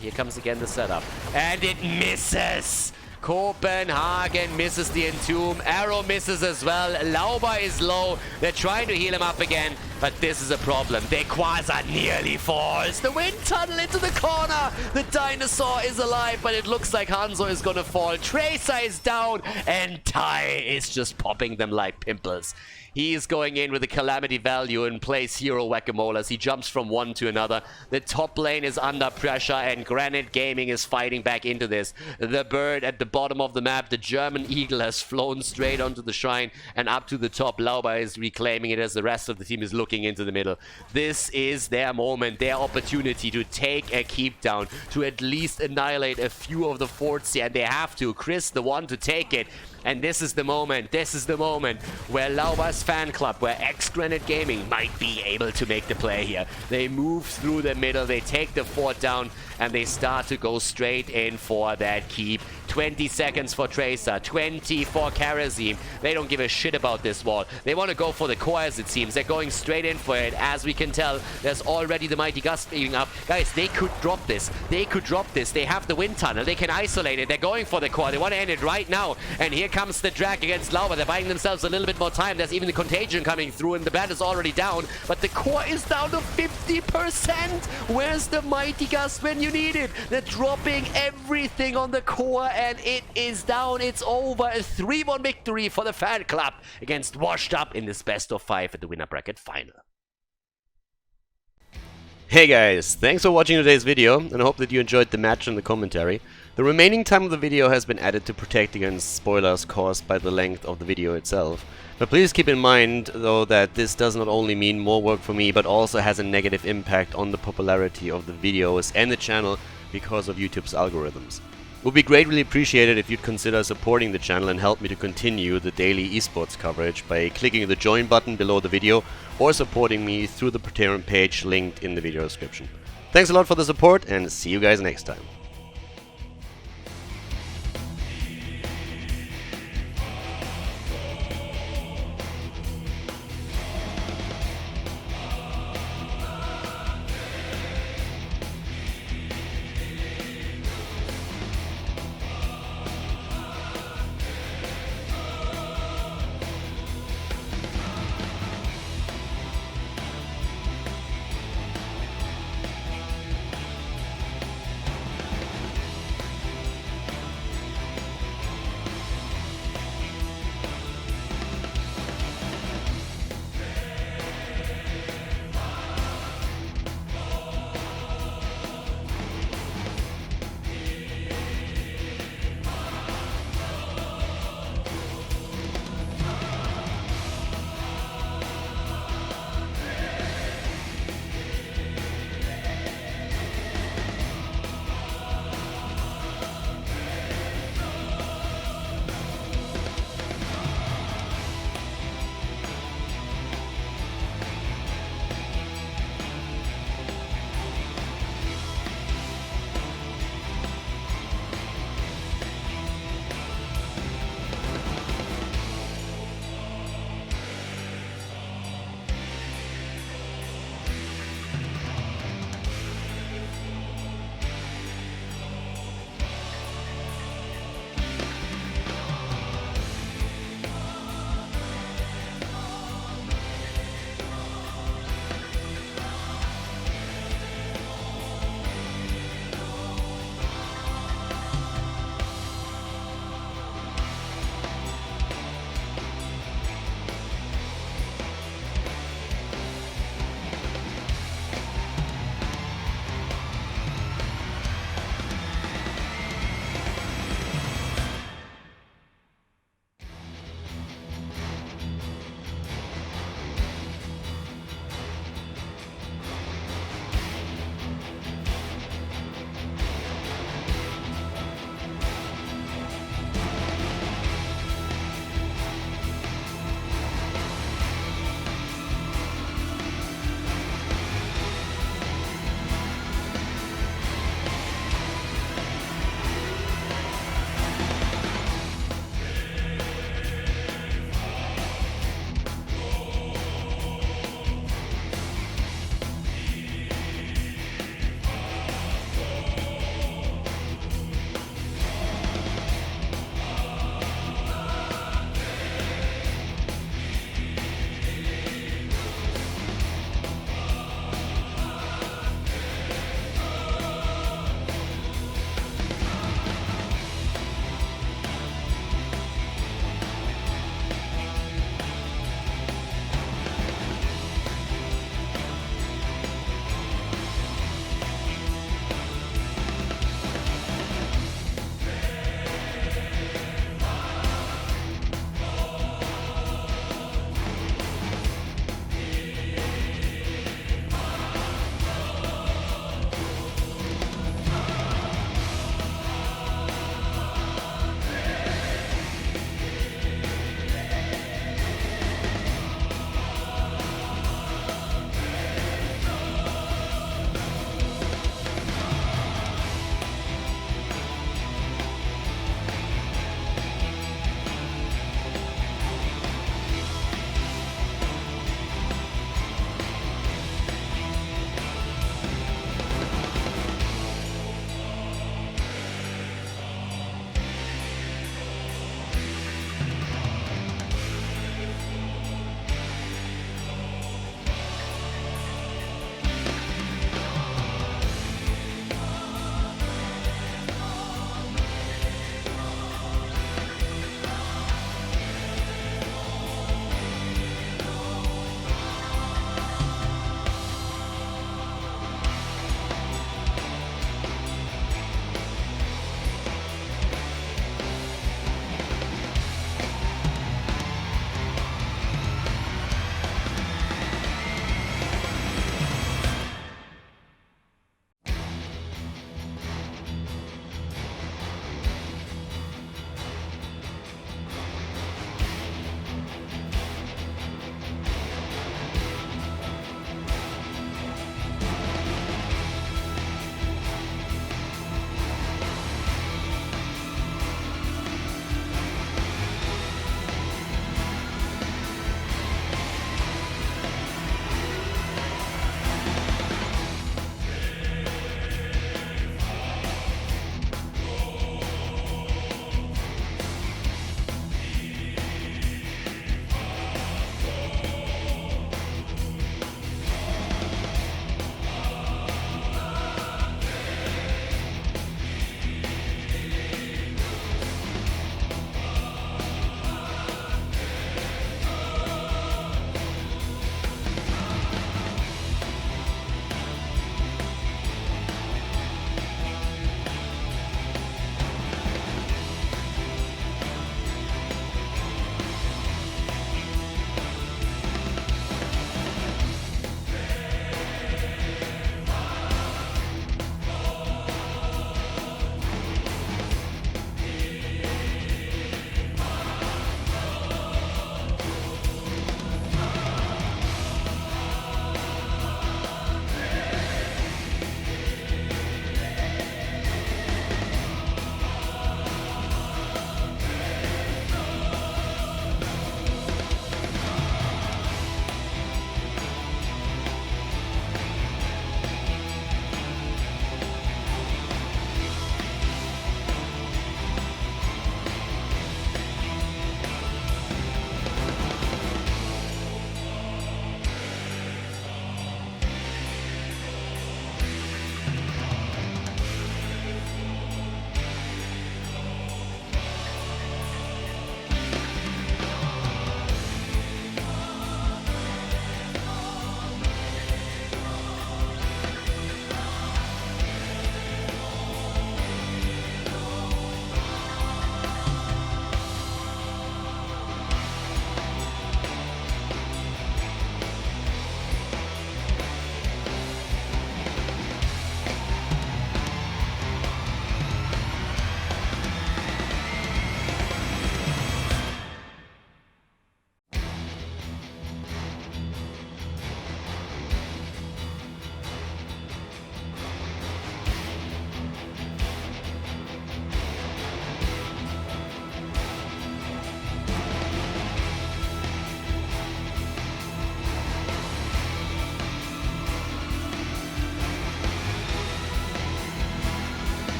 Here comes again the setup. And it misses! Copenhagen misses the Entomb. Arrow misses as well. Lauber is low. They're trying to heal him up again. But this is a problem. The Quasar nearly falls. The Wind Tunnel into the corner. The Dinosaur is alive, but it looks like Hanzo is gonna fall. Tracer is down. And Tai is just popping them like pimples. He's going in with a Calamity value and plays Hero Whack-A-Mole as he jumps from one to another. The top lane is under pressure and Granit Gaming is fighting back into this. The bird at the bottom of the map, the German Eagle, has flown straight onto the shrine and up to the top. Lauber is reclaiming it as the rest of the team is looking into the middle. This is their moment, their opportunity to take a keep down, to at least annihilate a few of the forts here, and they have to. Chris, the one to take it. And this is the moment where Lauber's fan club, where ex-Granit Gaming might be able to make the play here. They move through the middle, they take the fort down, and they start to go straight in for that keep. 20 seconds for Tracer, 20 for Karazim. They don't give a shit about this wall. They want to go for the core, as it seems. They're going straight in for it. As we can tell, there's already the Mighty Gust being up. Guys, they could drop this. They could drop this. They have the Wind Tunnel. They can isolate it. They're going for the core. They want to end it right now. And here comes the drag against Lauber. They're buying themselves a little bit more time. There's even the Contagion coming through, and the bat is already down. But the core is down to 50%. Where's the Mighty Gust when you need it? They're dropping everything on the core, and it is down. It's over. A 3-1 victory for the fan club against Washed Up in this best of 5 at the winner bracket final. Hey guys, thanks for watching today's video, and I hope that you enjoyed the match and the commentary. The remaining time of the video has been added to protect against spoilers caused by the length of the video itself. But please keep in mind, though, that this does not only mean more work for me, but also has a negative impact on the popularity of the videos and the channel because of YouTube's algorithms. Would be greatly appreciated if you'd consider supporting the channel and help me to continue the daily esports coverage by clicking the join button below the video or supporting me through the Patreon page linked in the video description. Thanks a lot for the support and see you guys next time.